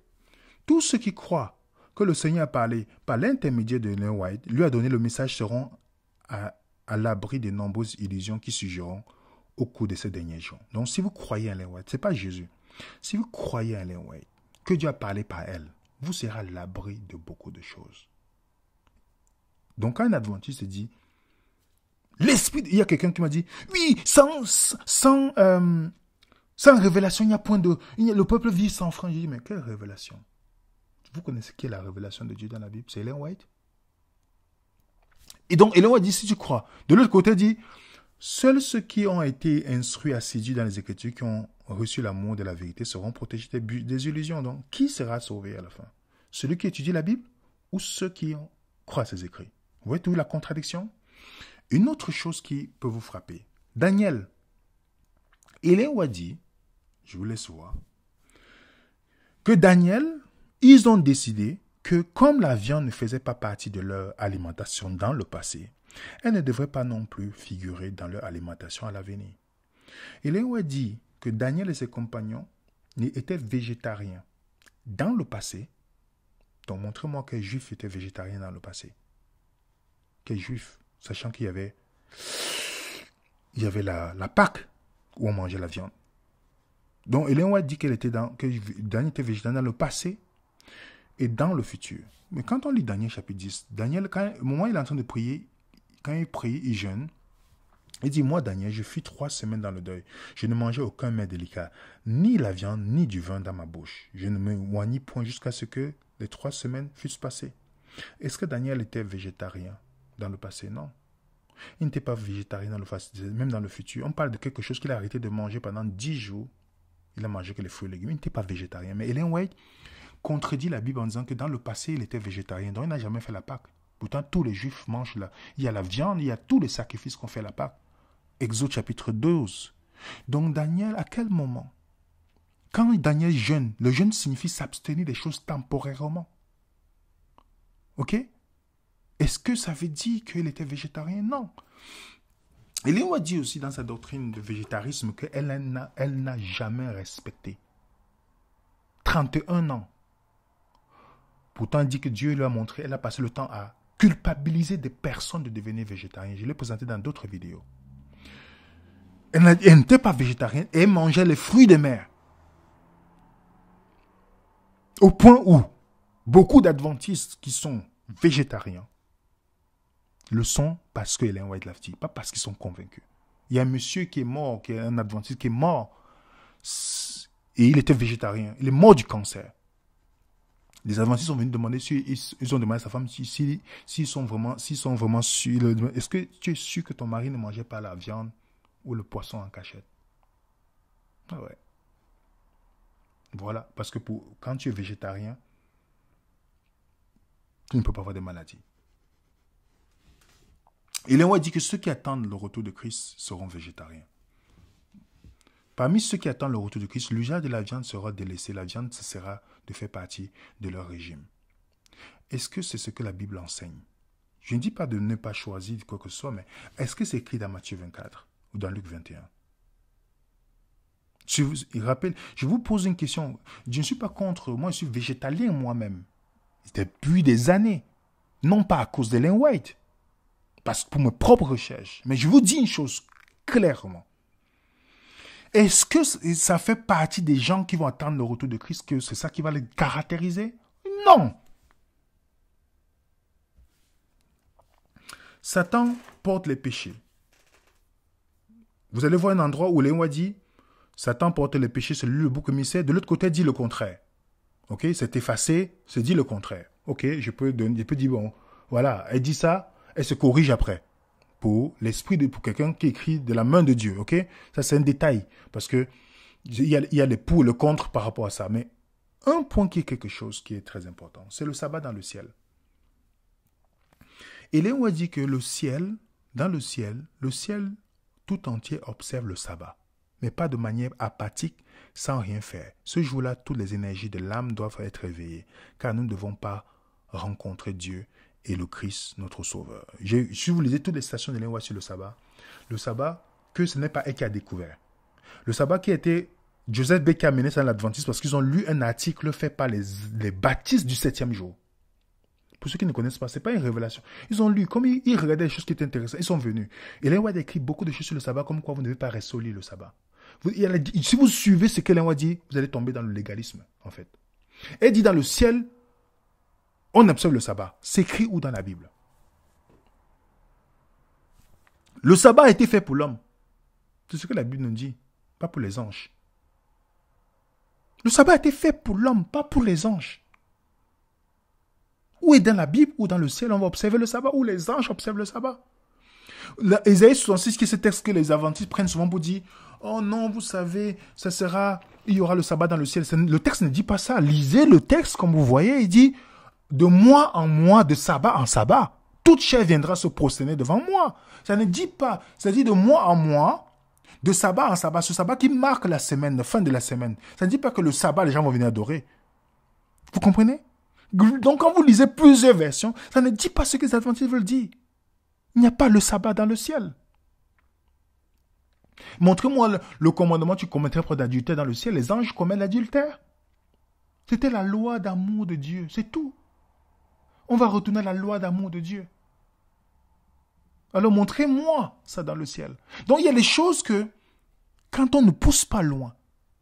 tous ceux qui croient que le Seigneur a parlé par l'intermédiaire de Ellen White, lui a donné le message, seront à l'abri de nombreuses illusions qui surgiront au cours de ces derniers jours. Donc, si vous croyez à Ellen White, ce n'est pas Jésus. Si vous croyez à Ellen White, que Dieu a parlé par elle, vous serez à l'abri de beaucoup de choses. Donc, quand un adventiste dit, l'esprit, il y a quelqu'un qui m'a dit, oui, sans révélation, il n'y a point de, le peuple vit sans frein. J'ai dit, mais quelle révélation? Vous connaissez qui est la révélation de Dieu dans la Bible? C'est Ellen White. Et donc, Ellen White dit, si tu crois. De l'autre côté, il dit, seuls ceux qui ont été instruits, assidus dans les Écritures, qui ont reçu l'amour de la vérité, seront protégés des illusions. Donc, qui sera sauvé à la fin? Celui qui étudie la Bible ou ceux qui croient à ses écrits? Vous voyez toute la contradiction? Une autre chose qui peut vous frapper. Daniel. Ellen White dit, je vous laisse voir, que Daniel, ils ont décidé que comme la viande ne faisait pas partie de leur alimentation dans le passé, elle ne devrait pas non plus figurer dans leur alimentation à l'avenir. Ellen White dit que Daniel et ses compagnons étaient végétariens dans le passé. Donc montrez-moi que les Juifs étaient végétariens dans le passé. qui est juif, sachant qu'il y avait la Pâque où on mangeait la viande. Donc, Ellen White dit que Daniel était végétarien dans le passé et dans le futur. Mais quand on lit Daniel chapitre 10, Daniel, au moment où il est en train de prier, quand il prie, il jeûne, il dit, moi, Daniel, je fus 3 semaines dans le deuil. Je ne mangeais aucun mets délicat, ni la viande, ni du vin dans ma bouche. Je ne me oignis point jusqu'à ce que les 3 semaines fussent passées. Est-ce que Daniel était végétarien dans le passé? Non. Il n'était pas végétarien dans le passé, même dans le futur. On parle de quelque chose qu'il a arrêté de manger pendant 10 jours. Il a mangé que les fruits et légumes. Il n'était pas végétarien. Mais Ellen White contredit la Bible en disant que dans le passé, il était végétarien. Donc, il n'a jamais fait la Pâque. Pourtant, tous les Juifs mangent il y a la viande, il y a tous les sacrifices qu'on fait à la Pâque. Exode chapitre 12. Donc, Daniel, à quel moment? Quand Daniel jeûne, le jeûne signifie s'abstenir des choses temporairement. Ok? Est-ce que ça veut dire qu'il était végétarien? Non. Et Léon a dit aussi dans sa doctrine de végétarisme qu'elle n'a jamais respecté 31 ans. Pourtant, elle dit que Dieu lui a montré, elle a passé le temps à culpabiliser des personnes de devenir végétariennes. Je l'ai présenté dans d'autres vidéos. Elle n'était pas végétarienne et elle mangeait les fruits de mer. Au point où beaucoup d'adventistes qui sont végétariens le sont parce que Ellen White l'a dit, pas parce qu'ils sont convaincus. Il y a un monsieur qui est mort, qui est un adventiste qui est mort, et il était végétarien. Il est mort du cancer. Les adventistes sont venus demander, ils ont demandé à sa femme s'ils sont vraiment sûrs. Est-ce que tu es sûr que ton mari ne mangeait pas la viande ou le poisson en cachette? Ah ouais. Voilà, parce que quand tu es végétarien, tu ne peux pas avoir de maladies. Et Ellen White dit que ceux qui attendent le retour de Christ seront végétariens. Parmi ceux qui attendent le retour de Christ, l'usage de la viande sera délaissé. La viande cessera de faire partie de leur régime. Est-ce que c'est ce que la Bible enseigne? Je ne dis pas de ne pas choisir quoi que ce soit, mais est-ce que c'est écrit dans Matthieu 24 ou dans Luc 21? Je vous pose une question. Je ne suis pas contre. Moi, je suis végétalien moi-même. Depuis des années. Non pas à cause d'Ellen White. Parce que pour mes propres recherches. Mais je vous dis une chose clairement. Est-ce que ça fait partie des gens qui vont attendre le retour de Christ, que c'est ça qui va les caractériser? Non. Satan porte les péchés. Vous allez voir un endroit où Ellen White dit Satan porte les péchés, c'est lui le bouc émissaire. De l'autre côté, dit le contraire. Ok, c'est effacé, c'est dit le contraire. Ok, je peux dire, bon, voilà, elle dit ça, elle se corrige après. Pour quelqu'un qui écrit de la main de Dieu, ok? Ça, c'est un détail, parce que il y a les pour et le contre par rapport à ça. Mais un point qui est quelque chose qui est très important, c'est le sabbat dans le ciel. Et Léon a dit que dans le ciel tout entier observe le sabbat, mais pas de manière apathique, sans rien faire. Ce jour-là, toutes les énergies de l'âme doivent être éveillées, car nous ne devons pas rencontrer Dieu et le Christ, notre Sauveur. Si vous lisez toutes les stations de Ellen White sur le sabbat, que ce n'est pas elle qui a découvert. Le sabbat qui a été Joseph B. qui a amené ça à l'Adventiste parce qu'ils ont lu un article fait par les baptistes du 7e jour. Pour ceux qui ne connaissent pas, ce n'est pas une révélation. Ils ont lu, comme ils regardaient les choses qui étaient intéressantes, ils sont venus. Et Ellen White a écrit beaucoup de choses sur le sabbat, comme quoi vous ne devez pas rester au lit le sabbat. Si vous suivez ce qu'Ellen White dit, vous allez tomber dans le légalisme, en fait. Elle dit dans le ciel, on observe le sabbat. C'est écrit où dans la Bible? Le sabbat a été fait pour l'homme. C'est ce que la Bible nous dit, pas pour les anges. Le sabbat a été fait pour l'homme, pas pour les anges. Où est dans la Bible, ou dans le ciel, on va observer le sabbat, où les anges observent le sabbat? Ésaïe 66, qui est ce texte que les adventistes prennent souvent pour dire, oh non, vous savez, il y aura le sabbat dans le ciel. Le texte ne dit pas ça. Lisez le texte, comme vous voyez, il dit, de mois en mois, de sabbat en sabbat, toute chair viendra se prosterner devant moi. Ça ne dit pas, ça dit de mois en mois, de sabbat en sabbat, ce sabbat qui marque la semaine, la fin de la semaine. Ça ne dit pas que le sabbat, les gens vont venir adorer. Vous comprenez? Donc quand vous lisez plusieurs versions, ça ne dit pas ce que les adventistes veulent dire. Il n'y a pas le sabbat dans le ciel. Montrez-moi le commandement, tu commettrais pas d'adultère dans le ciel. Les anges commettent l'adultère. C'était la loi d'amour de Dieu, c'est tout. On va retourner à la loi d'amour de Dieu. Alors montrez-moi ça dans le ciel. Donc il y a des choses que, quand on ne pousse pas loin,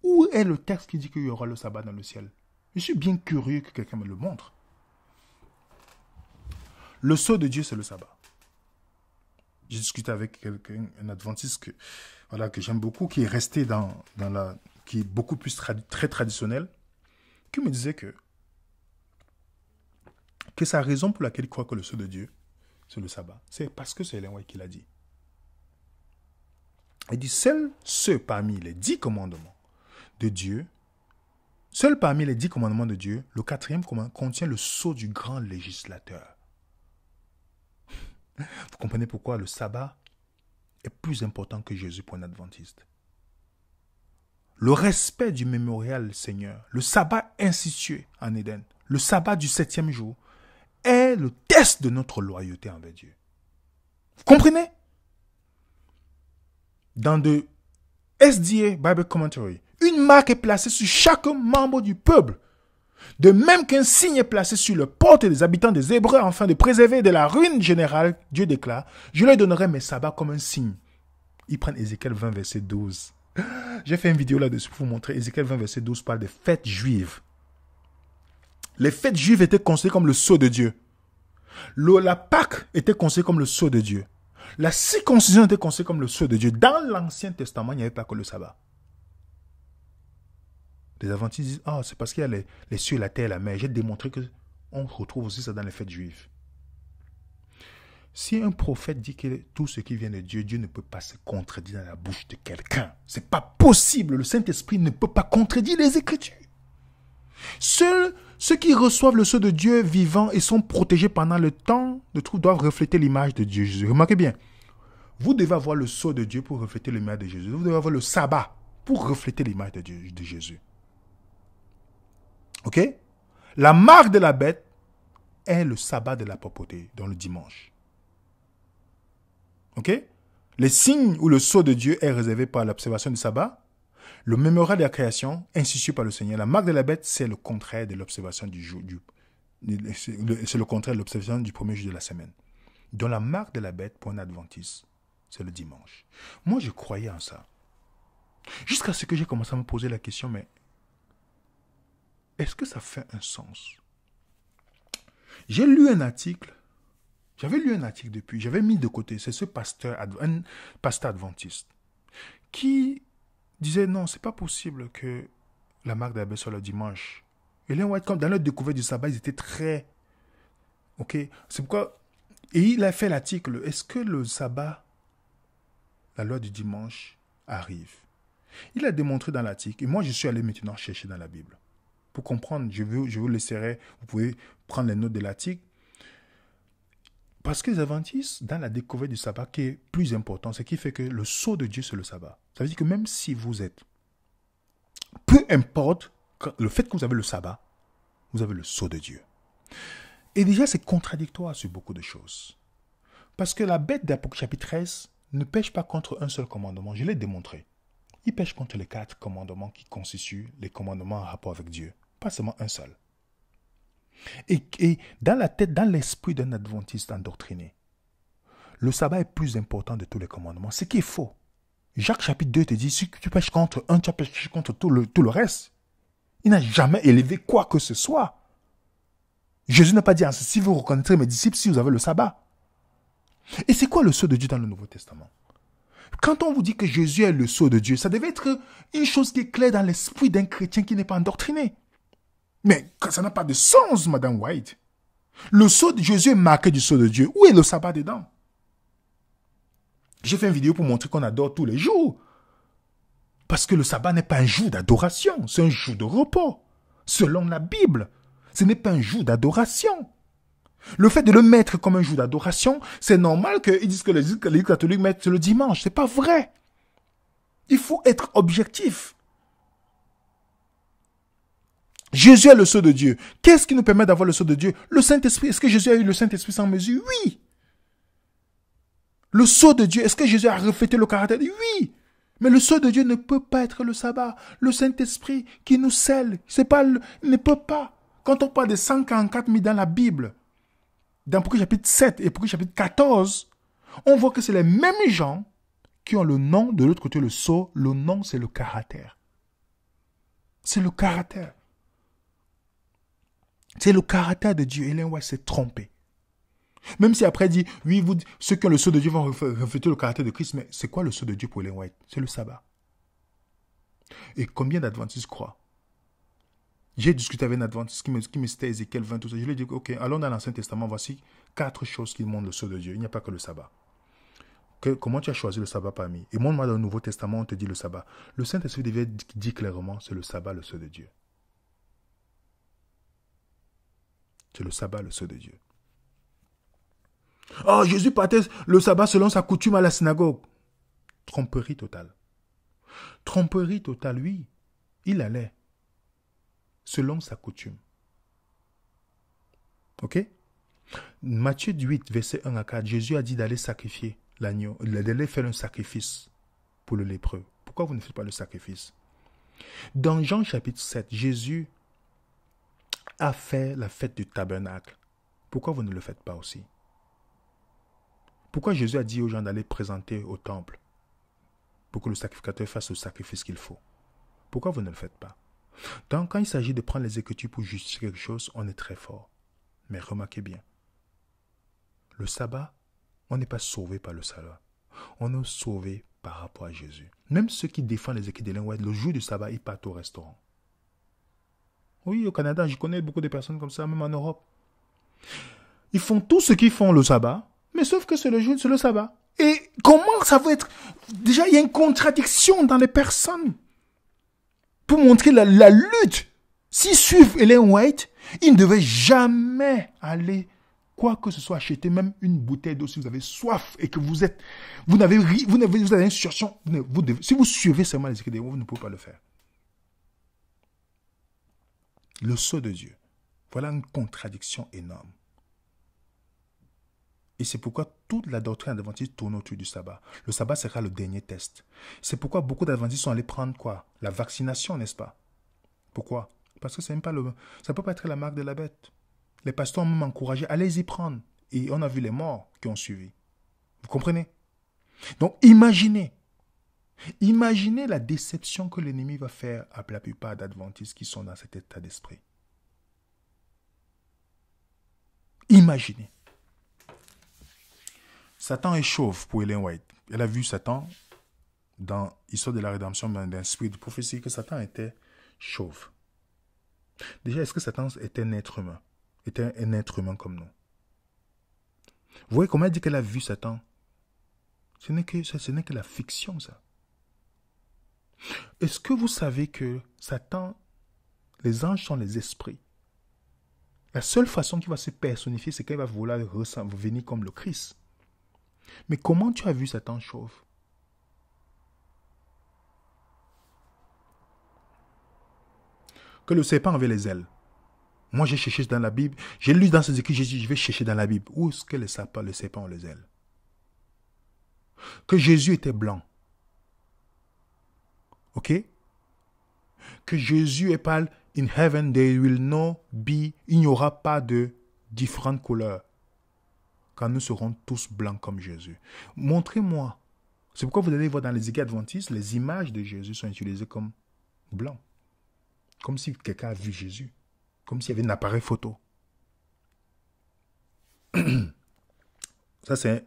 où est le texte qui dit qu'il y aura le sabbat dans le ciel? Je suis bien curieux que quelqu'un me le montre. Le sceau de Dieu, c'est le sabbat. J'ai discuté avec quelqu'un, un adventiste que j'aime beaucoup, qui est resté qui est beaucoup plus très traditionnel, qui me disait que sa raison pour laquelle il croit que le sceau de Dieu, c'est le sabbat, c'est parce que c'est Ellen White qui l'a dit. Il dit, seuls ceux parmi les 10 commandements de Dieu, le 4e commandement contient le sceau du grand législateur. Vous comprenez pourquoi le sabbat est plus important que Jésus pour un adventiste. Le respect du mémorial Seigneur, le sabbat institué en Éden, le sabbat du 7e jour, est le test de notre loyauté envers Dieu. Vous comprenez? Dans de SDA Bible Commentary, une marque est placée sur chaque membre du peuple, de même qu'un signe est placé sur le porte des habitants des Hébreux afin de préserver de la ruine générale. Dieu déclare, je leur donnerai mes sabbats comme un signe. Ils prennent Ézéchiel 20, verset 12. J'ai fait une vidéo là-dessus pour vous montrer. Ézéchiel 20, verset 12 parle des fêtes juives. Les fêtes juives étaient considérées comme le sceau de Dieu. La Pâque était considérée comme le sceau de Dieu. La circoncision était considérée comme le sceau de Dieu. Dans l'Ancien Testament, il n'y avait pas que le sabbat. Les adventistes disent, c'est parce qu'il y a les cieux, la terre et la mer. J'ai démontré qu'on retrouve aussi ça dans les fêtes juives. Si un prophète dit que tout ce qui vient de Dieu, Dieu ne peut pas se contredire dans la bouche de quelqu'un. Ce n'est pas possible. Le Saint-Esprit ne peut pas contredire les Écritures. Seuls ceux qui reçoivent le sceau de Dieu vivant et sont protégés pendant le temps de trouble doivent refléter l'image de Dieu Jésus. Remarquez bien, vous devez avoir le sceau de Dieu pour refléter l'image de Jésus. Vous devez avoir le sabbat pour refléter l'image de Dieu, de Jésus. Ok? La marque de la bête est le sabbat de la propreté, dans le dimanche. Ok? Les signes où le sceau de Dieu est réservé par l'observation du sabbat. Le mémorial de la création, institué par le Seigneur. La marque de la bête, c'est le contraire de l'observation du jour. C'est le contraire de l'observation du premier jour de la semaine. Donc la marque de la bête pour un adventiste, c'est le dimanche. Moi, je croyais en ça. Jusqu'à ce que j'ai commencé à me poser la question, mais est-ce que ça fait un sens? J'ai lu un article. J'avais lu un article depuis. J'avais mis de côté. C'est ce un pasteur adventiste qui disait non, c'est pas possible que la marque de la bête soit le dimanche. Et Ellen White, comme dans leur découverte du sabbat, ils étaient très... Ok, c'est pourquoi... Et il a fait l'article, est-ce que le sabbat, la loi du dimanche, arrive? Il a démontré dans l'article, et moi je suis allé maintenant chercher dans la Bible. Pour comprendre, je vous laisserai, vous pouvez prendre les notes de l'article. Parce que les adventistes, dans la découverte du sabbat, qui est plus important, c'est qui fait que le sceau de Dieu, c'est le sabbat. Ça veut dire que même si vous êtes, peu importe le fait que vous avez le sabbat, vous avez le sceau de Dieu. Et déjà, c'est contradictoire sur beaucoup de choses. Parce que la bête d'Apocalypse chapitre 13 ne pêche pas contre un seul commandement. Je l'ai démontré. Il pêche contre les 4 commandements qui constituent les commandements en rapport avec Dieu. Pas seulement un seul. Et dans la tête, dans l'esprit d'un adventiste endoctriné, le sabbat est plus important de tous les commandements. Ce qui est faux. Jacques chapitre 2 te dit, si tu pêches contre un, tu pêches contre tout le reste. Il n'a jamais élevé quoi que ce soit. Jésus n'a pas dit, si vous reconnaîtrez mes disciples, si vous avez le sabbat. Et c'est quoi le sceau de Dieu dans le Nouveau Testament? Quand on vous dit que Jésus est le sceau de Dieu, ça devait être une chose qui est claire dans l'esprit d'un chrétien qui n'est pas endoctriné. Mais ça n'a pas de sens, Madame White. Le sceau de Jésus est marqué du sceau de Dieu. Où est le sabbat dedans? J'ai fait une vidéo pour montrer qu'on adore tous les jours. Parce que le sabbat n'est pas un jour d'adoration, c'est un jour de repos. Selon la Bible, ce n'est pas un jour d'adoration. Le fait de le mettre comme un jour d'adoration, c'est normal qu'ils disent que les catholiques mettent le dimanche. Ce n'est pas vrai. Il faut être objectif. Jésus est le sceau de Dieu. Qu'est-ce qui nous permet d'avoir le sceau de Dieu? Le Saint-Esprit. Est-ce que Jésus a eu le Saint-Esprit sans mesure? Oui. Le sceau de Dieu. Est-ce que Jésus a reflété le caractère? Oui. Mais le sceau de Dieu ne peut pas être le sabbat. Le Saint-Esprit qui nous scelle, il ne peut pas. Quand on parle de 144 000 dans la Bible, dans Apocalypse chapitre 7 et Apocalypse chapitre 14, on voit que c'est les mêmes gens qui ont le nom, de l'autre côté le sceau. Le nom, c'est le caractère. C'est le caractère. C'est le caractère de Dieu. Ellen White s'est trompé. Même si après il dit, oui, ceux qui ont le sceau de Dieu vont refléter le caractère de Christ, mais c'est quoi le sceau de Dieu pour Ellen White? C'est le sabbat. Et combien d'adventistes croient? J'ai discuté avec un adventiste qui me citait Ézéchiel 20, tout ça. Je lui ai dit, ok, allons dans l'Ancien Testament, voici 4 choses qui montrent le sceau de Dieu. Il n'y a pas que le sabbat. Comment tu as choisi le sabbat parmi? Et moi, dans le Nouveau Testament, on te dit le sabbat. Le Saint-Esprit dit clairement, c'est le sabbat, le sceau de Dieu. C'est le sabbat, le sceau de Dieu. Oh, Jésus partait le sabbat selon sa coutume à la synagogue. Tromperie totale. Tromperie totale, oui. Il allait selon sa coutume. Ok? Matthieu 8, verset 1 à 4, Jésus a dit d'aller sacrifier l'agneau, d'aller faire un sacrifice pour le lépreux. Pourquoi vous ne faites pas le sacrifice? Dans Jean chapitre 7, Jésus a fait la fête du tabernacle. Pourquoi vous ne le faites pas aussi? Pourquoi Jésus a dit aux gens d'aller présenter au temple pour que le sacrificateur fasse le sacrifice qu'il faut? Pourquoi vous ne le faites pas? Donc, quand il s'agit de prendre les Écritures pour justifier quelque chose, on est très fort. Mais remarquez bien, le sabbat, on n'est pas sauvé par le sabbat. On est sauvé par rapport à Jésus. Même ceux qui défendent les Écritures d'Ellen White, le jour du sabbat, ils partent au restaurant. Oui, au Canada, je connais beaucoup de personnes comme ça, même en Europe. Ils font tout ce qu'ils font le sabbat, mais sauf que c'est le jour, c'est le sabbat. Et comment ça va être? Déjà, il y a une contradiction dans les personnes. Pour montrer la lutte. S'ils suivent Ellen White, ils ne devaient jamais aller, quoi que ce soit, acheter même une bouteille d'eau si vous avez soif et que vous avez une situation, si vous suivez seulement les écrits, vous ne pouvez pas le faire. Le sceau de Dieu. Voilà une contradiction énorme. Et c'est pourquoi toute la doctrine adventiste tourne autour du sabbat. Le sabbat sera le dernier test. C'est pourquoi beaucoup d'adventistes sont allés prendre quoi? La vaccination, n'est-ce pas? Pourquoi? Parce que ça ne peut pas être la marque de la bête. Les pasteurs ont même encouragé, allez-y prendre. Et on a vu les morts qui ont suivi. Vous comprenez? Donc imaginez la déception que l'ennemi va faire à la plupart d'adventistes qui sont dans cet état d'esprit. Imaginez. Satan est chauve pour Ellen White. Elle a vu Satan dans l'histoire de la rédemption d'un esprit de prophétie que Satan était chauve. Déjà, est-ce que Satan était un être humain? Était un être humain comme nous? Vous voyez comment elle dit qu'elle a vu Satan? Ce n'est que la fiction, ça. Est-ce que vous savez que Satan, les anges sont les esprits? La seule façon qu'il va se personnifier, c'est qu'il va vouloir venir comme le Christ. Mais comment tu as vu Satan chauve? Que le serpent avait les ailes. Moi, j'ai cherché dans la Bible. J'ai lu dans ces écrits, j'ai dit, je vais chercher dans la Bible. Où est-ce que le serpent a les ailes? Que Jésus était blanc. Ok? Que Jésus est pâle. In heaven, there will not be. Il n'y aura pas de différentes couleurs. Quand nous serons tous blancs comme Jésus. Montrez-moi. C'est pourquoi vous allez voir dans les écrits adventistes, les images de Jésus sont utilisées comme blancs. Comme si quelqu'un a vu Jésus. Comme s'il y avait un appareil photo. Ça, c'est...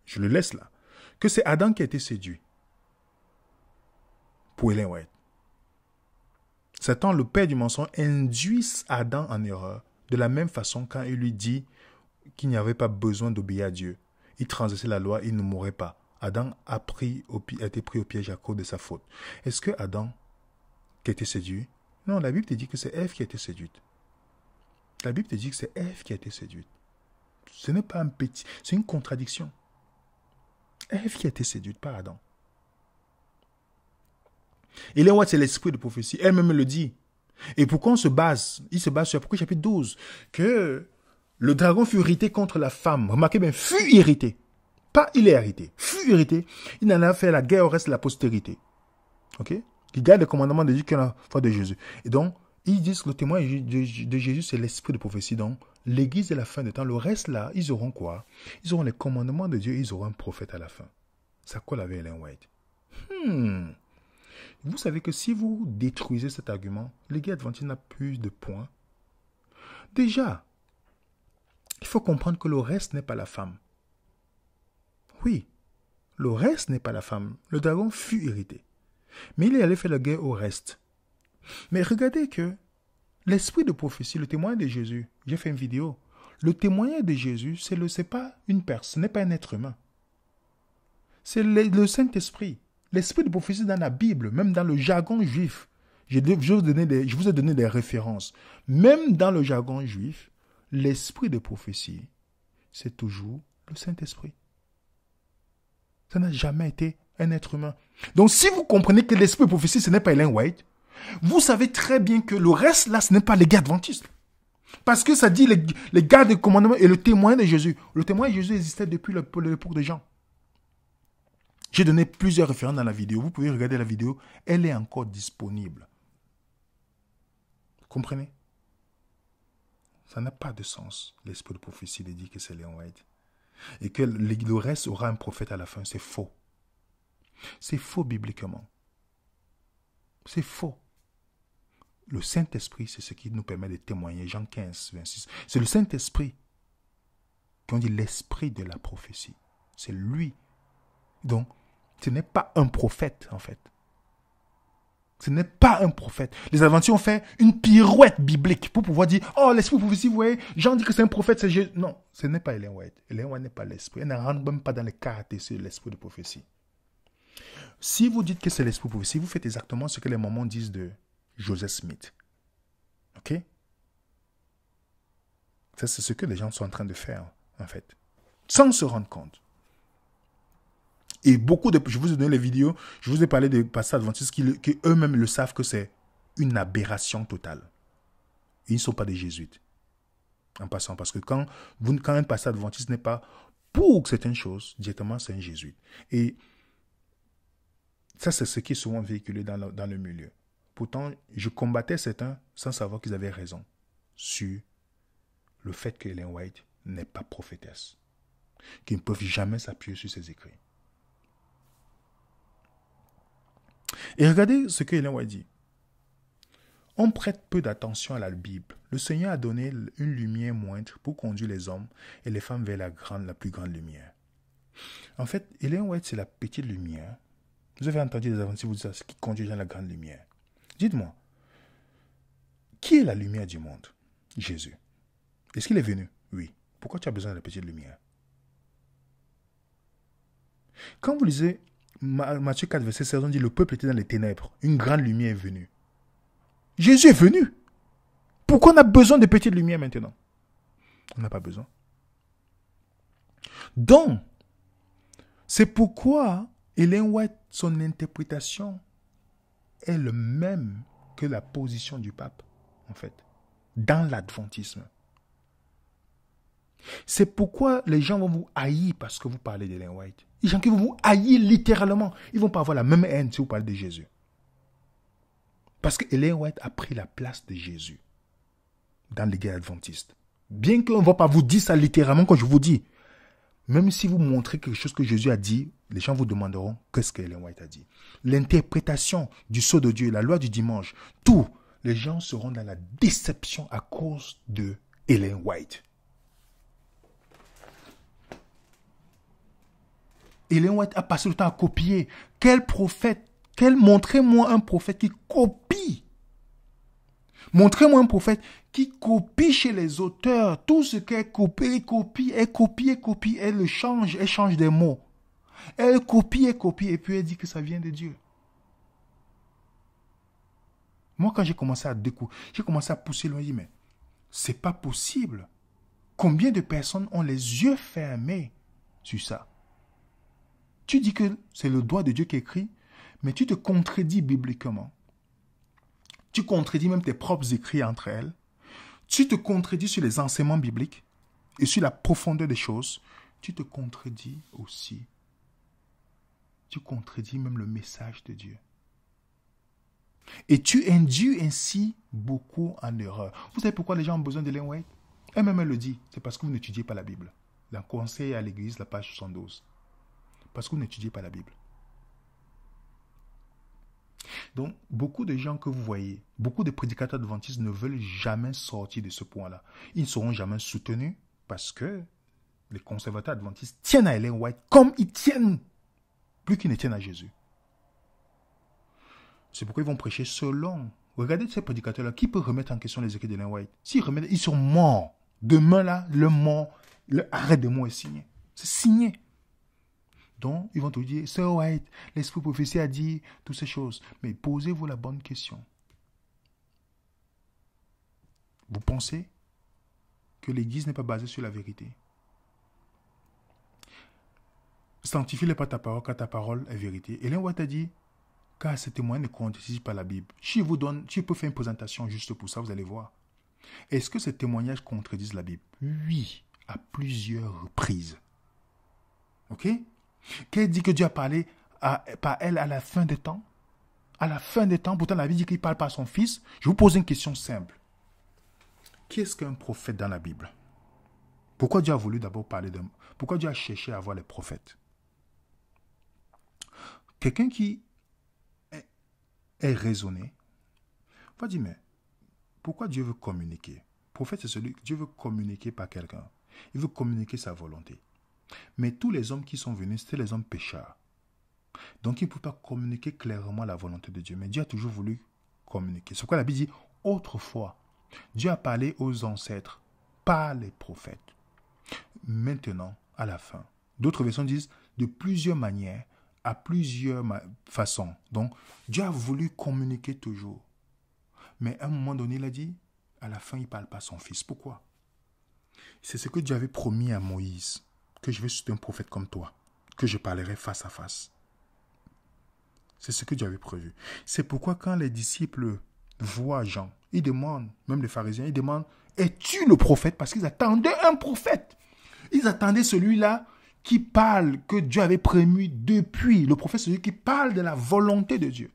Je le laisse là. Que c'est Adam qui a été séduit. Pour Ellen White. Satan, le père du mensonge, induit Adam en erreur. De la même façon, quand il lui dit qu'il n'y avait pas besoin d'obéir à Dieu. Il transgressait la loi, il ne mourrait pas. Adam a été pris au piège à cause de sa faute. Est-ce que Adam qui a été séduit? Non, la Bible te dit que c'est Ève qui a été séduite. La Bible te dit que c'est Ève qui a été séduite. Ce n'est pas un petit... C'est une contradiction. Ève qui a été séduite par Adam. Et là, c'est l'esprit de prophétie. Elle-même le dit. Et pourquoi on se base? Il se base sur Apocalypse chapitre 12. Que le dragon fut irrité contre la femme. Remarquez bien, fut irrité. Pas il est irrité. Fut irrité. Il en a fait la guerre au reste de la postérité. Ok? Il garde le commandement de Dieu qui est la foi de Jésus. Et donc, Ils disent que le témoignage de Jésus, c'est l'esprit de prophétie. Donc, l'église de la fin des temps, le reste là, ils auront quoi? Ils auront les commandements de Dieu, ils auront un prophète à la fin. Ça colle avec Ellen White. Vous savez que si vous détruisez cet argument, l'église adventiste n'a plus de points. Déjà, il faut comprendre que le reste n'est pas la femme. Oui, le reste n'est pas la femme. Le dragon fut irrité. Mais il est allé faire la guerre au reste. Mais regardez que l'esprit de prophétie, le témoignage de Jésus, j'ai fait une vidéo. Le témoignage de Jésus, c'est pas une personne, ce n'est pas un être humain. C'est le Saint-Esprit. L'esprit de prophétie dans la Bible, même dans le jargon juif. Je vous ai donné des références. Même dans le jargon juif, l'esprit de prophétie, c'est toujours le Saint-Esprit. Ça n'a jamais été un être humain. Donc si vous comprenez que l'esprit de prophétie, ce n'est pas Ellen White, vous savez très bien que le reste, là, ce n'est pas les gars adventistes. Parce que ça dit les gardes de commandement et le témoin de Jésus. Le témoin de Jésus existait depuis l'époque des gens. J'ai donné plusieurs références dans la vidéo. Vous pouvez regarder la vidéo. Elle est encore disponible. Vous comprenez? Ça n'a pas de sens, l'esprit de prophétie de dire que c'est Ellen White. Et que le reste aura un prophète à la fin. C'est faux. C'est faux bibliquement. C'est faux. Le Saint-Esprit, c'est ce qui nous permet de témoigner. Jean 15, 26. C'est le Saint-Esprit qu'on dit l'esprit de la prophétie. C'est lui. Donc, ce n'est pas un prophète, en fait. Ce n'est pas un prophète. Les adventistes ont fait une pirouette biblique pour pouvoir dire, oh, l'esprit de prophétie, vous voyez, Jean dit que c'est un prophète, c'est Jésus. Non, ce n'est pas Ellen White. Ellen White n'est pas l'esprit. Elle ne rentre même pas dans les caractéristiques de l'esprit de prophétie. Si vous dites que c'est l'esprit de prophétie, vous faites exactement ce que les mamans disent de Joseph Smith. Ok? Ça, c'est ce que les gens sont en train de faire, en fait. Sans se rendre compte. Et je vous ai donné les vidéos, je vous ai parlé des pasteurs adventistes qui eux-mêmes le savent que c'est une aberration totale. Ils ne sont pas des jésuites. En passant, parce que quand un pasteur adventiste n'est pas pour certaines choses, directement c'est un jésuite. Et ça, c'est ce qui est souvent véhiculé dans le milieu. Pourtant, je combattais certains sans savoir qu'ils avaient raison sur le fait que Ellen White n'est pas prophétesse. Qu'ils ne peuvent jamais s'appuyer sur ses écrits. Et regardez ce que Ellen White dit. On prête peu d'attention à la Bible. Le Seigneur a donné une lumière moindre pour conduire les hommes et les femmes vers la plus grande lumière. En fait, Ellen White, c'est la petite lumière. Vous avez entendu les adventistes vous dire ce qui conduit dans la grande lumière. Dites-moi, qui est la lumière du monde? Jésus. Est-ce qu'il est venu? Oui. Pourquoi tu as besoin de la petite lumière? Quand vous lisez Matthieu 4, verset 16, on dit le peuple était dans les ténèbres. Une grande lumière est venue. Jésus est venu. Pourquoi on a besoin de petites lumières maintenant? On n'a pas besoin. Donc, c'est pourquoi Ellen White, son interprétation est le même que la position du pape, en fait, dans l'adventisme. C'est pourquoi les gens vont vous haïr parce que vous parlez d'Ellen White. Les gens qui vont vous haïr littéralement, ils ne vont pas avoir la même haine si vous parlez de Jésus. Parce que Ellen White a pris la place de Jésus dans l'église adventiste. Bien qu'on ne va pas vous dire ça littéralement quand je vous dis. Même si vous montrez quelque chose que Jésus a dit, les gens vous demanderont qu'est-ce que Ellen White a dit. L'interprétation du sceau de Dieu, la loi du dimanche, tout, les gens seront dans la déception à cause de Ellen White. Ellen White a passé le temps à copier. Quel prophète? Montrez-moi un prophète qui copie. Montrez-moi un prophète qui copie chez les auteurs. Tout ce qu'elle copie. Elle le change, elle change des mots. Elle copie, et puis elle dit que ça vient de Dieu. Moi, quand j'ai commencé à découvrir, j'ai commencé à pousser loin, j'ai dit, mais c'est pas possible. Combien de personnes ont les yeux fermés sur ça? Tu dis que c'est le doigt de Dieu qui écrit, mais tu te contredis bibliquement. Tu contredis même tes propres écrits entre elles. Tu te contredis sur les enseignements bibliques et sur la profondeur des choses. Tu te contredis aussi. Tu contredis même le message de Dieu. Et tu induis ainsi beaucoup en erreur. Vous savez pourquoi les gens ont besoin d'Ellen White? Elle-même, elle le dit. C'est parce que vous n'étudiez pas la Bible. Dans Conseil à l'Église, la page 72. Parce que vous n'étudiez pas la Bible. Donc, beaucoup de gens que vous voyez, beaucoup de prédicateurs adventistes ne veulent jamais sortir de ce point-là. Ils ne seront jamais soutenus parce que les conservateurs adventistes tiennent à Ellen White comme ils tiennent, plus qu'ils ne tiennent à Jésus. C'est pourquoi ils vont prêcher selon. Regardez ces prédicateurs-là, qui peut remettre en question les écrits d'Ellen White? S'ils remettent, ils sont morts. Demain, là, le mort, le arrêt de mort est signé. C'est signé. Donc, ils vont te dire, Sir White, l'esprit prophétie a dit toutes ces choses. Mais posez-vous la bonne question. Vous pensez que l'Église n'est pas basée sur la vérité? Sanctifie-les par ta parole, car ta parole est vérité. Ellen White a dit, car ces témoins ne contredisent pas la Bible. Si je peux faire une présentation juste pour ça, vous allez voir. Est-ce que ces témoignages contredisent la Bible? Oui, à plusieurs reprises. Ok? Qu'elle dit que Dieu a parlé par elle à la fin des temps? À la fin des temps, pourtant la Bible dit qu'il parle par son fils. Je vous pose une question simple. Qui est-ce qu'un prophète dans la Bible? Pourquoi Dieu a voulu d'abord parler d'un... Pourquoi Dieu a cherché à avoir les prophètes? Quelqu'un qui est raisonné va dire, mais pourquoi Dieu veut communiquer? Prophète, c'est celui que Dieu veut communiquer par quelqu'un. Il veut communiquer sa volonté. Mais tous les hommes qui sont venus, c'était les hommes pécheurs. Donc, ils ne pouvaient pas communiquer clairement la volonté de Dieu. Mais Dieu a toujours voulu communiquer. C'est pourquoi la Bible dit, autrefois, Dieu a parlé aux ancêtres par les prophètes. Maintenant, à la fin. D'autres versions disent, de plusieurs manières, à plusieurs façons. Donc, Dieu a voulu communiquer toujours. Mais à un moment donné, il a dit, à la fin, il ne parle pas à son fils. Pourquoi? C'est ce que Dieu avait promis à Moïse, que je vais susciter un prophète comme toi, que je parlerai face à face. C'est ce que Dieu avait prévu. C'est pourquoi quand les disciples voient Jean, ils demandent, même les pharisiens, ils demandent, es-tu le prophète? Parce qu'ils attendaient un prophète. Ils attendaient celui-là qui parle, que Dieu avait prévu depuis. Le prophète, c'est celui qui parle de la volonté de Dieu.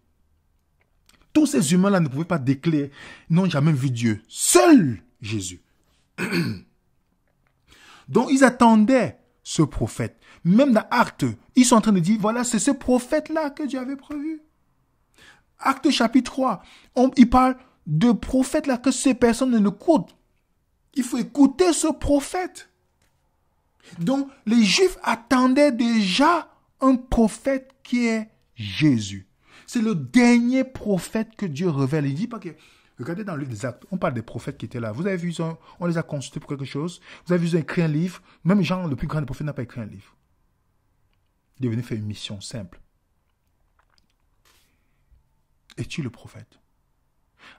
Tous ces humains-là ne pouvaient pas déclarer, n'ont jamais vu Dieu. Seul Jésus. Donc, ils attendaient ce prophète. Même dans Actes, ils sont en train de dire, voilà, c'est ce prophète-là que Dieu avait prévu. Actes chapitre 3, il parle de prophète-là que ces personnes ne écoutent. Il faut écouter ce prophète. Donc, les Juifs attendaient déjà un prophète qui est Jésus. C'est le dernier prophète que Dieu révèle. Il dit pas que... Regardez dans le livre des Actes, on parle des prophètes qui étaient là. Vous avez vu, on les a consultés pour quelque chose. Vous avez vu, ils ont écrit un livre. Même Jean, le plus grand des prophètes, n'a pas écrit un livre. Il est venu faire une mission simple. Es-tu le prophète?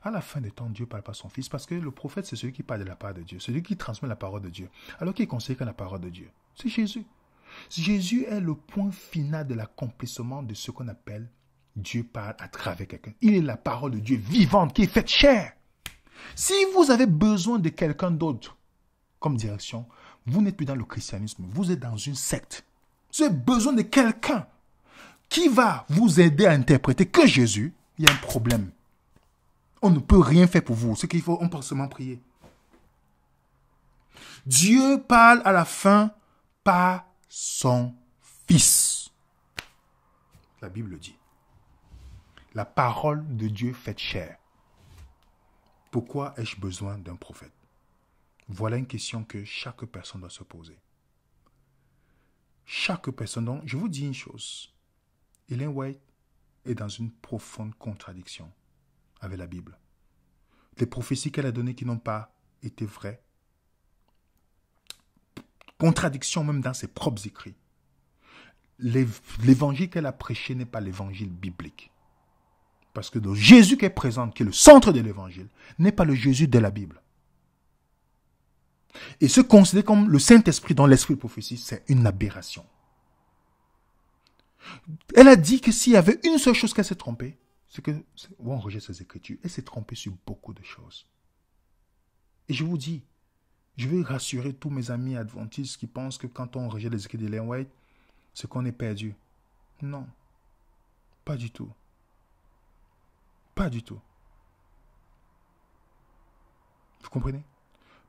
À la fin des temps, Dieu ne parle pas à son fils parce que le prophète, c'est celui qui parle de la part de Dieu, celui qui transmet la parole de Dieu. Alors qui est considéré comme la parole de Dieu? C'est Jésus. Jésus est le point final de l'accomplissement de ce qu'on appelle Dieu parle à travers quelqu'un. Il est la parole de Dieu vivante qui est faite chair. Si vous avez besoin de quelqu'un d'autre comme direction, vous n'êtes plus dans le christianisme, vous êtes dans une secte. Vous avez besoin de quelqu'un qui va vous aider à interpréter que Jésus, il y a un problème. On ne peut rien faire pour vous. Ce qu'il faut, on peut seulement prier. Dieu parle à la fin par son Fils. La Bible le dit. La parole de Dieu faite chair. Pourquoi ai-je besoin d'un prophète? Voilà une question que chaque personne doit se poser. Chaque personne, donc, je vous dis une chose. Ellen White est dans une profonde contradiction avec la Bible. Les prophéties qu'elle a données qui n'ont pas été vraies. Contradiction même dans ses propres écrits. L'évangile qu'elle a prêché n'est pas l'évangile biblique. Parce que le Jésus qu'elle présente, qui est le centre de l'évangile, n'est pas le Jésus de la Bible. Et se considérer comme le Saint-Esprit dans l'esprit de prophétie, c'est une aberration. Elle a dit que s'il y avait une seule chose qu'elle s'est trompée, c'est que, on rejette ses écritures, elle s'est trompée sur beaucoup de choses. Et je vous dis, je veux rassurer tous mes amis adventistes qui pensent que quand on rejette les écrits d'Ellen White, c'est qu'on est perdu. Non, pas du tout. Pas du tout. Vous comprenez?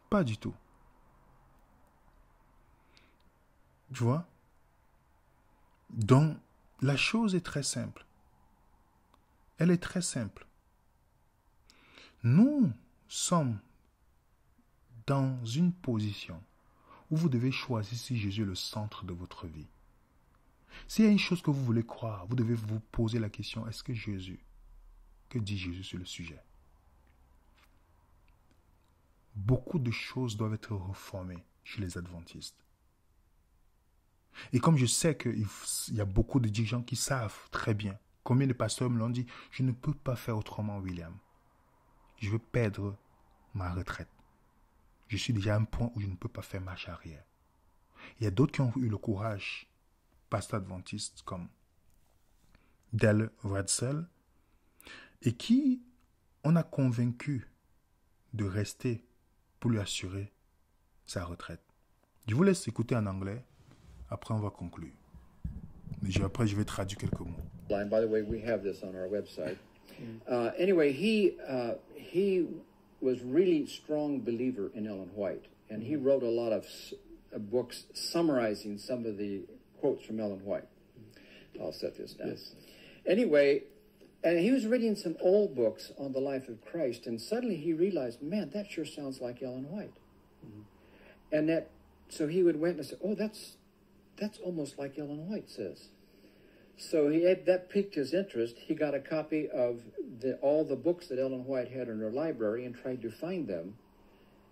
Pas du tout. Tu vois? Donc, la chose est très simple. Elle est très simple. Nous sommes dans une position où vous devez choisir si Jésus est le centre de votre vie. S'il y a une chose que vous voulez croire, vous devez vous poser la question, est-ce que Jésus, que dit Jésus sur le sujet? Beaucoup de choses doivent être reformées chez les adventistes. Et comme je sais qu'il y a beaucoup de dirigeants qui savent très bien, combien de pasteurs me l'ont dit, je ne peux pas faire autrement, William. Je veux perdre ma retraite. Je suis déjà à un point où je ne peux pas faire marche arrière. Il y a d'autres qui ont eu le courage, pasteurs adventistes comme Dale Wetzel, et qui on a convaincu de rester pour lui assurer sa retraite. Je vous laisse écouter en anglais, après on va conclure. Mais après je vais traduire quelques mots. By the way, we have this on our website. Anyway, he was really strong believer in Ellen White, and he wrote a lot of books summarizing some of the quotes from Ellen White. I'll set this down. Yes. Anyway, and he was reading some old books on the life of Christ, and suddenly he realized, man, that sure sounds like Ellen White. And so he would went and say, oh, that's almost like Ellen White says. So that piqued his interest. He got a copy of all the books that Ellen White had in her library and tried to find them.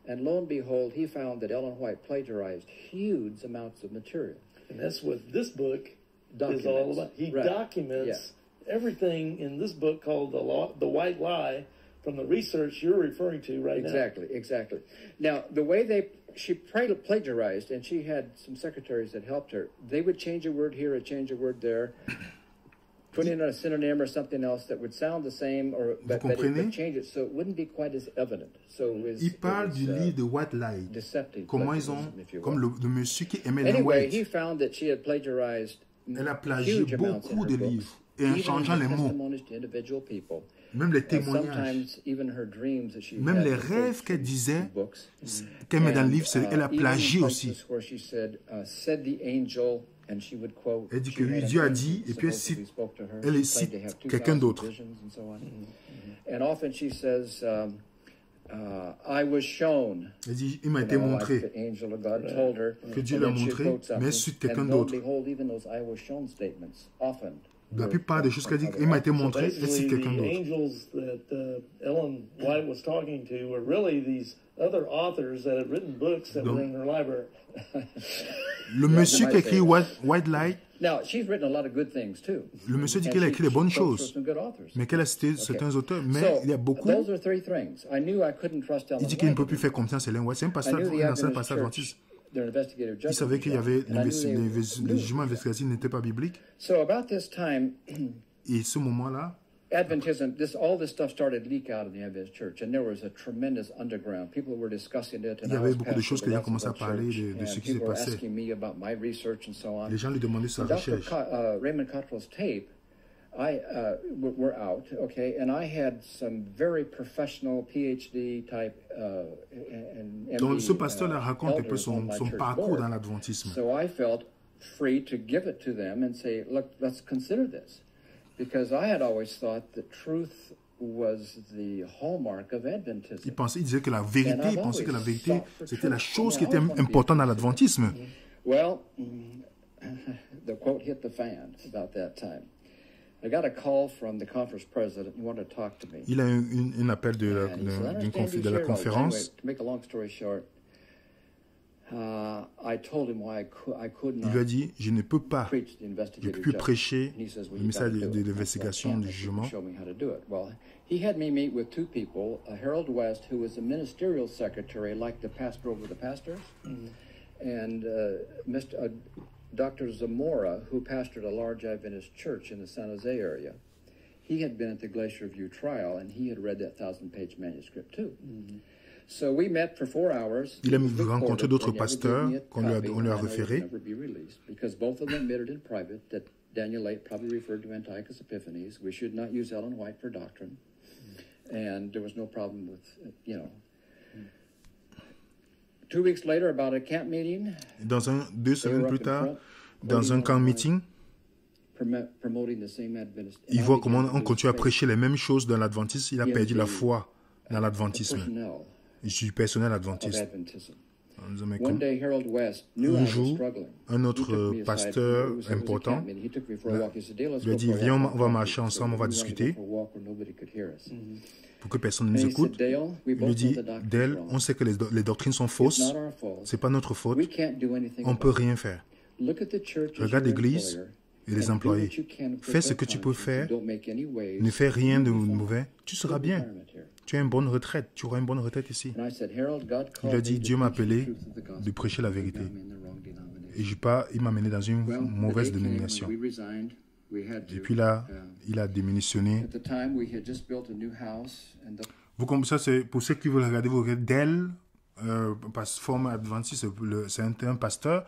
And lo and behold, he found that Ellen White plagiarized huge amounts of material. And that's what this book is all about. He documents everything in this book called The White Lie from the research you're referring to right now. Exactly. Now, the way she plagiarized, and she had some secretaries that helped her. They would change a word here, or change a word there, put in a synonym or something else that would sound the same, but change it so it wouldn't be quite as evident. So il parle du livre de White Lie. Comment ils ont, comme le monsieur qui aimait les Anyway, White. he found that she had plagiarized Elle a plagié beaucoup de livres et en changeant les mots. Même les témoignages, même les rêves qu'elle disait, qu'elle met dans le livre, elle a plagié aussi. Elle dit que lui, Dieu a dit, et puis elle cite quelqu'un d'autre. Elle dit, il m'a été montré, que Dieu l'a montré, mais elle cite quelqu'un d'autre. La plupart des choses qu'elle dit, il m'a été montré, elle cite quelqu'un d'autre. Ellen White was talking to were really these other authors that had written books that were in her library. Le monsieur qui a écrit White Lie, Now, she's written a lot of good things too. Le monsieur dit qu'elle a écrit les bonnes choses, mais qu'elle a cité certains auteurs, mais il y a beaucoup. Il dit qu'il ne peut plus faire confiance à Ellen White. C'est un pasteur, un ancien pasteur adventiste. Il savait qu'il y avait les jugements investigatifs n'étaient pas bibliques. Et ce moment-là, Adventism, all this stuff started to leak out of the Adventist church, and there was a tremendous underground. People were discussing it, and il y avait beaucoup de choses qui ont commencé à parler de ce qui s'est passé. Les gens lui demandaient sa recherche. Raymond Cottrell's tape, were out, okay, and I had some very professional PhD type and MD, donc ce pasteur-là raconte un peu son parcours dans l'adventisme. So I felt free to give it to them and say, look, let's consider this. Because I had always thought that truth was the hallmark of Adventism. Il disait que la vérité, il pensait que la vérité, c'était la chose qui était importante dans l'adventisme. Well, the quote hit the fan about that time. I got a call from the conference president. He wanted to talk to me. Il a un appel de la conférence. To make a long story short, I told him why I could not. Il lui a dit, je ne peux pas, je ne peux plus prêcher le message de l'investigation, du jugement. Well, he had me meet with two people, Harold West, who was a ministerial secretary, like the pastor over the pastors, and Dr. Zamora, who pastored a large Adventist church in the San Jose area. He had been at the Glacier View trial, and he had read that 1,000-page manuscript too. So we met for 4 hours. Il a rencontré d'autres pasteurs qu'on lui a référés. Because both of them admitted in private that Daniel 8 probably referred to Antiochus Epiphanes. We should not use Ellen White for doctrine. and there was no problem with, you know. 2 weeks later, about a camp meeting, 2 semaines plus tard, dans un camp meeting, promoting the same Adventist. il voit comment on continue à prêcher les mêmes choses dans l'adventisme. Il a perdu la foi dans l'adventisme. Je suis personnel adventiste. Un jour, un autre pasteur important lui a dit, viens, on va marcher ensemble, on va discuter pour que personne ne nous écoute. Il lui dit, Dale, on sait que les doctrines sont fausses, ce n'est pas notre faute, on ne peut rien faire. Regarde l'église et les employés. Fais ce que tu peux faire, ne fais rien de mauvais, tu seras bien. Tu as une bonne retraite, tu auras une bonne retraite ici. Il a dit, Dieu m'a appelé de prêcher la vérité. Et il m'a mené dans une mauvaise dénomination. Et puis là, il a démissionné. Vous comme ça, c'est pour ceux qui veulent regarder, vous regardez Dale, forme adventiste, c'est un pasteur.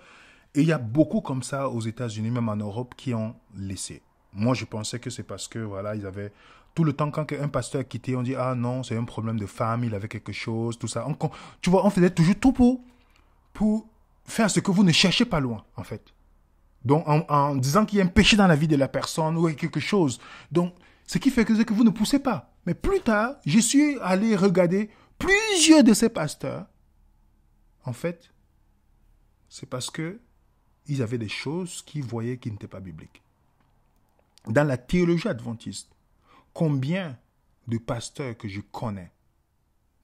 Et il y a beaucoup comme ça aux États-Unis, même en Europe, qui ont laissé. Moi, je pensais que c'est parce que, voilà, ils avaient... Tout le temps, quand un pasteur a quitté, on dit, ah non, c'est un problème de femme, il avait quelque chose, tout ça. Tu vois, on faisait toujours tout pour faire ce que vous ne cherchez pas loin, en fait. Donc, en disant qu'il y a un péché dans la vie de la personne ou quelque chose. Donc, ce qui fait que vous ne poussez pas. Mais plus tard, je suis allé regarder plusieurs de ces pasteurs. En fait, c'est parce que ils avaient des choses qu'ils voyaient qui n'étaient pas bibliques. Dans la théologie adventiste, combien de pasteurs que je connais,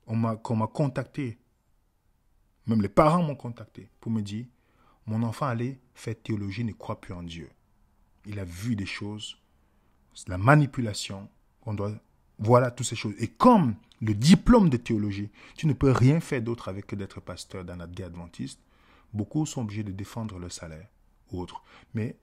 qu'on m'a contacté, même les parents m'ont contacté pour me dire, mon enfant allait faire théologie, ne croit plus en Dieu. Il a vu des choses, la manipulation, voilà toutes ces choses. Et comme le diplôme de théologie, tu ne peux rien faire d'autre avec que d'être pasteur dans la vie adventiste, beaucoup sont obligés de défendre leur salaire ou autre. Mais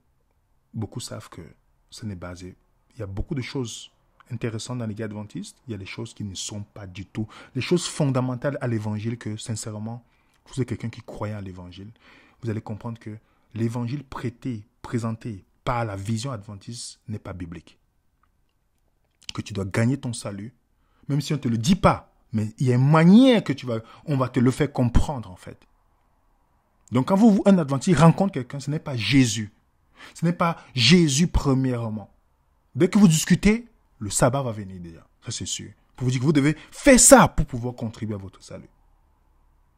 beaucoup savent que ce n'est basé. Il y a beaucoup de choses intéressantes dans les guides adventistes. Il y a des choses qui ne sont pas du tout. Les choses fondamentales à l'évangile que, sincèrement, vous êtes quelqu'un qui croit à l'évangile, vous allez comprendre que l'évangile présenté par la vision adventiste n'est pas biblique. Que tu dois gagner ton salut, même si on ne te le dit pas, mais il y a une manière que on va te le faire comprendre, en fait. Donc, quand un adventiste rencontre quelqu'un, ce n'est pas Jésus. Ce n'est pas Jésus premièrement. Dès que vous discutez, le sabbat va venir déjà. Ça, c'est sûr. Pour vous dire que vous devez faire ça pour pouvoir contribuer à votre salut.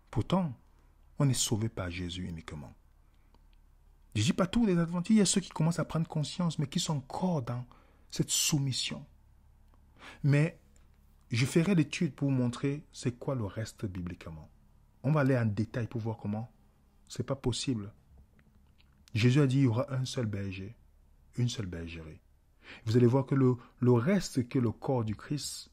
Pourtant, on est sauvé par Jésus uniquement. Je ne dis pas tous les adventistes. Il y a ceux qui commencent à prendre conscience, mais qui sont encore dans cette soumission. Mais je ferai l'étude pour vous montrer c'est quoi le reste bibliquement. On va aller en détail pour voir comment. Ce n'est pas possible. Jésus a dit il y aura un seul berger, une seule bergerie. Vous allez voir que le reste que le corps du Christ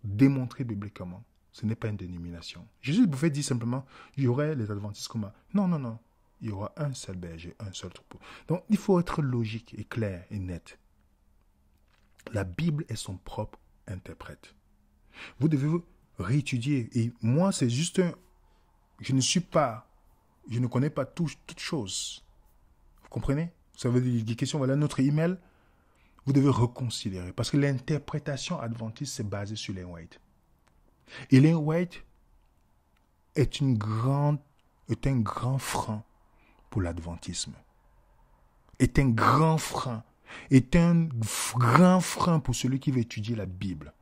démontré bibliquement, ce n'est pas une dénomination. Jésus pouvait dire simplement il y aurait les adventistes comme non, non, non. Il y aura un seul berger, un seul troupeau. Donc il faut être logique et clair et net. La Bible est son propre interprète. Vous devez réétudier. Et moi, c'est juste je ne connais pas toutes choses. Vous comprenez? Ça veut dire des questions. Voilà notre email. Vous devez reconsidérer. Parce que l'interprétation adventiste, c'est basé sur Ellen White. Ellen White est un grand frein pour l'adventisme. Est un grand frein pour celui qui veut étudier la Bible.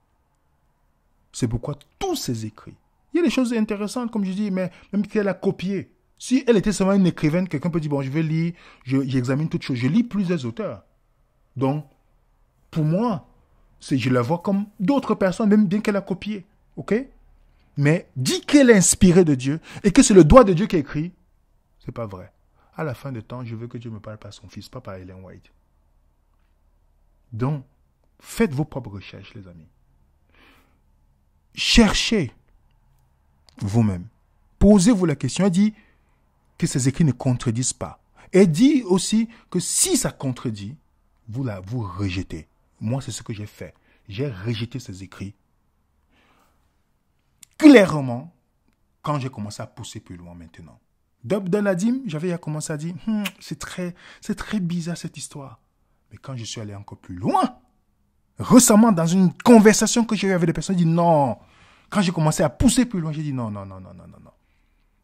C'est pourquoi tous ces écrits, il y a des choses intéressantes, comme je dis, mais même qu'elle a copié. Si elle était seulement une écrivaine, quelqu'un peut dire, bon, je vais lire, j'examine toutes choses. Je lis plusieurs auteurs. Donc, pour moi, je la vois comme d'autres personnes, même bien qu'elle a copié. OK? Mais dit qu'elle est inspirée de Dieu et que c'est le doigt de Dieu qui écrit, c'est pas vrai. À la fin du temps, je veux que Dieu me parle par son fils, pas par Ellen White. Donc, faites vos propres recherches, les amis. Cherchez vous-même. Posez-vous la question. Elle dit que ces écrits ne contredisent pas. Elle dit aussi que si ça contredit, vous rejetez. Moi, c'est ce que j'ai fait. J'ai rejeté ces écrits. Clairement, quand j'ai commencé à pousser plus loin maintenant. Dans la dîme, j'avais commencé à dire, c'est très bizarre cette histoire. Mais quand je suis allé encore plus loin, Récemment, dans une conversation que j'ai eue avec des personnes, j'ai dit non. Quand j'ai commencé à pousser plus loin, j'ai dit non.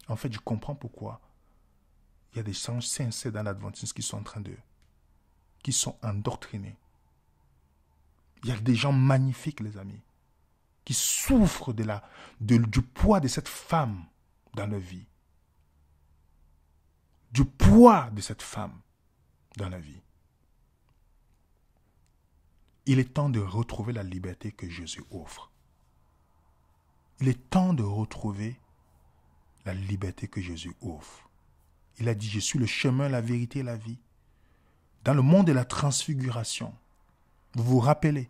En fait, je comprends pourquoi il y a des gens sincères dans l'adventisme qui sont qui sont endoctrinés. Il y a des gens magnifiques, les amis, qui souffrent du poids de cette femme dans leur vie. Du poids de cette femme dans la vie. Il est temps de retrouver la liberté que Jésus offre. Il est temps de retrouver la liberté que Jésus offre. Il a dit, je suis le chemin, la vérité et la vie. Dans le monde de la transfiguration, vous vous rappelez,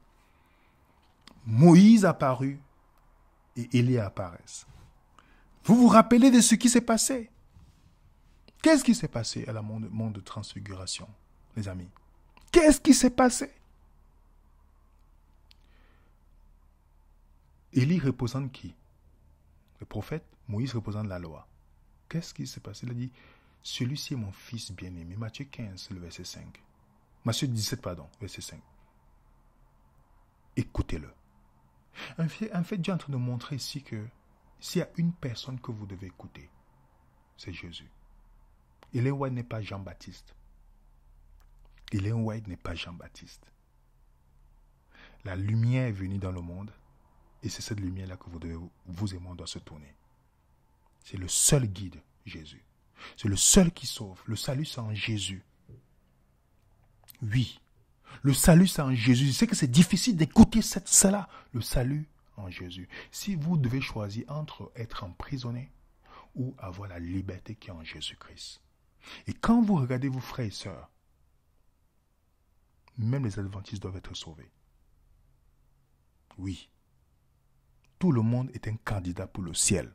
Moïse apparut et Élie apparaissent. Vous vous rappelez de ce qui s'est passé? Qu'est-ce qui s'est passé à la monde de transfiguration, les amis? Qu'est-ce qui s'est passé? Élie représente qui? Le prophète. Moïse représente la loi. Qu'est-ce qui s'est passé? Il a dit, celui-ci est mon fils bien-aimé. Matthieu 15, le verset 5. Matthieu 17, pardon, verset 5. Écoutez-le. En fait, Dieu est en train de montrer ici que s'il y a une personne que vous devez écouter, c'est Jésus. Ellen White n'est pas Jean-Baptiste. Ellen White n'est pas Jean-Baptiste. La lumière est venue dans le monde et c'est cette lumière-là que vous et moi, on doit se tourner. C'est le seul guide, Jésus. C'est le seul qui sauve. Le salut, c'est en Jésus. Oui. Le salut, c'est en Jésus. Je sais que c'est difficile d'écouter cela. Le salut en Jésus. Si vous devez choisir entre être emprisonné ou avoir la liberté qui est en Jésus-Christ. Et quand vous regardez vos frères et sœurs, même les adventistes doivent être sauvés. Oui. Tout le monde est un candidat pour le ciel.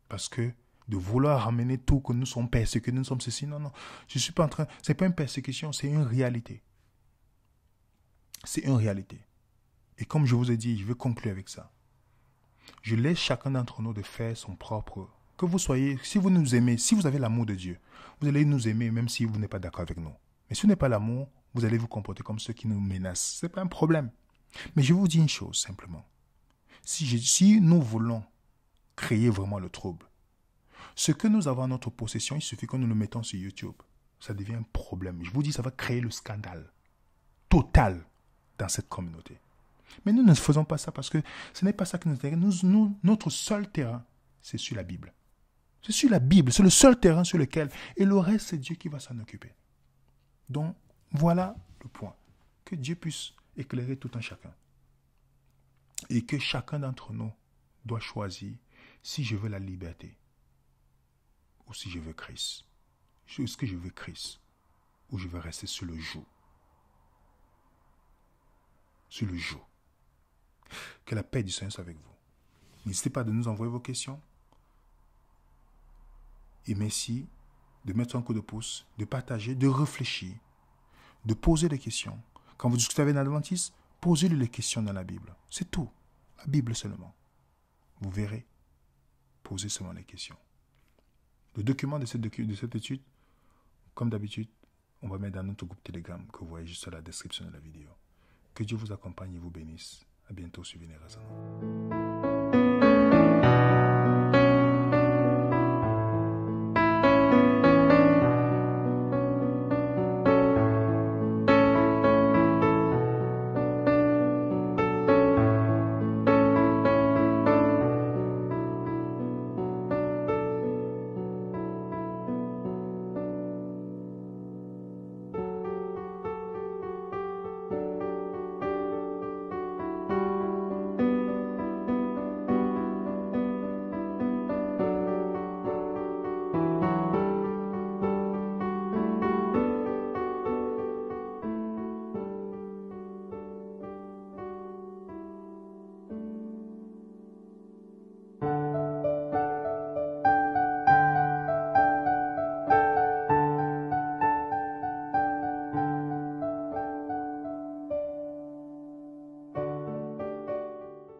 Parce que de vouloir ramener tout, que nous sommes persécutés, nous sommes ceci, non. Je ne suis pas en train... Ce n'est pas une persécution, c'est une réalité. C'est une réalité. Et comme je vous ai dit, je vais conclure avec ça. Je laisse chacun d'entre nous de faire son propre... Que vous soyez... Si vous nous aimez, si vous avez l'amour de Dieu, vous allez nous aimer même si vous n'êtes pas d'accord avec nous. Mais si ce n'est pas l'amour, vous allez vous comporter comme ceux qui nous menacent. Ce n'est pas un problème. Mais je vous dis une chose simplement. Si nous voulons créer vraiment le trouble, ce que nous avons en notre possession, il suffit que nous le mettons sur YouTube. Ça devient un problème. Je vous dis, ça va créer le scandale total dans cette communauté. Mais nous ne faisons pas ça parce que ce n'est pas ça qui nous intéresse. Notre seul terrain, c'est sur la Bible. C'est sur la Bible. C'est le seul terrain sur lequel... Et le reste, c'est Dieu qui va s'en occuper. Donc, voilà le point. Que Dieu puisse éclairer tout un chacun. Et que chacun d'entre nous doit choisir si je veux la liberté ou si je veux Christ. Est-ce que je veux Christ ou je veux rester sur le joug? Sur le joug. Que la paix du Seigneur soit avec vous. N'hésitez pas de nous envoyer vos questions. Et merci de mettre un coup de pouce, de partager, de réfléchir, de poser des questions. Quand vous discutez avec un adventiste, posez-lui les questions dans la Bible. C'est tout. La Bible seulement. Vous verrez. Posez seulement les questions. Le document de cette étude, comme d'habitude, on va mettre dans notre groupe Telegram que vous voyez juste à la description de la vidéo. Que Dieu vous accompagne et vous bénisse. À bientôt sur Vénération.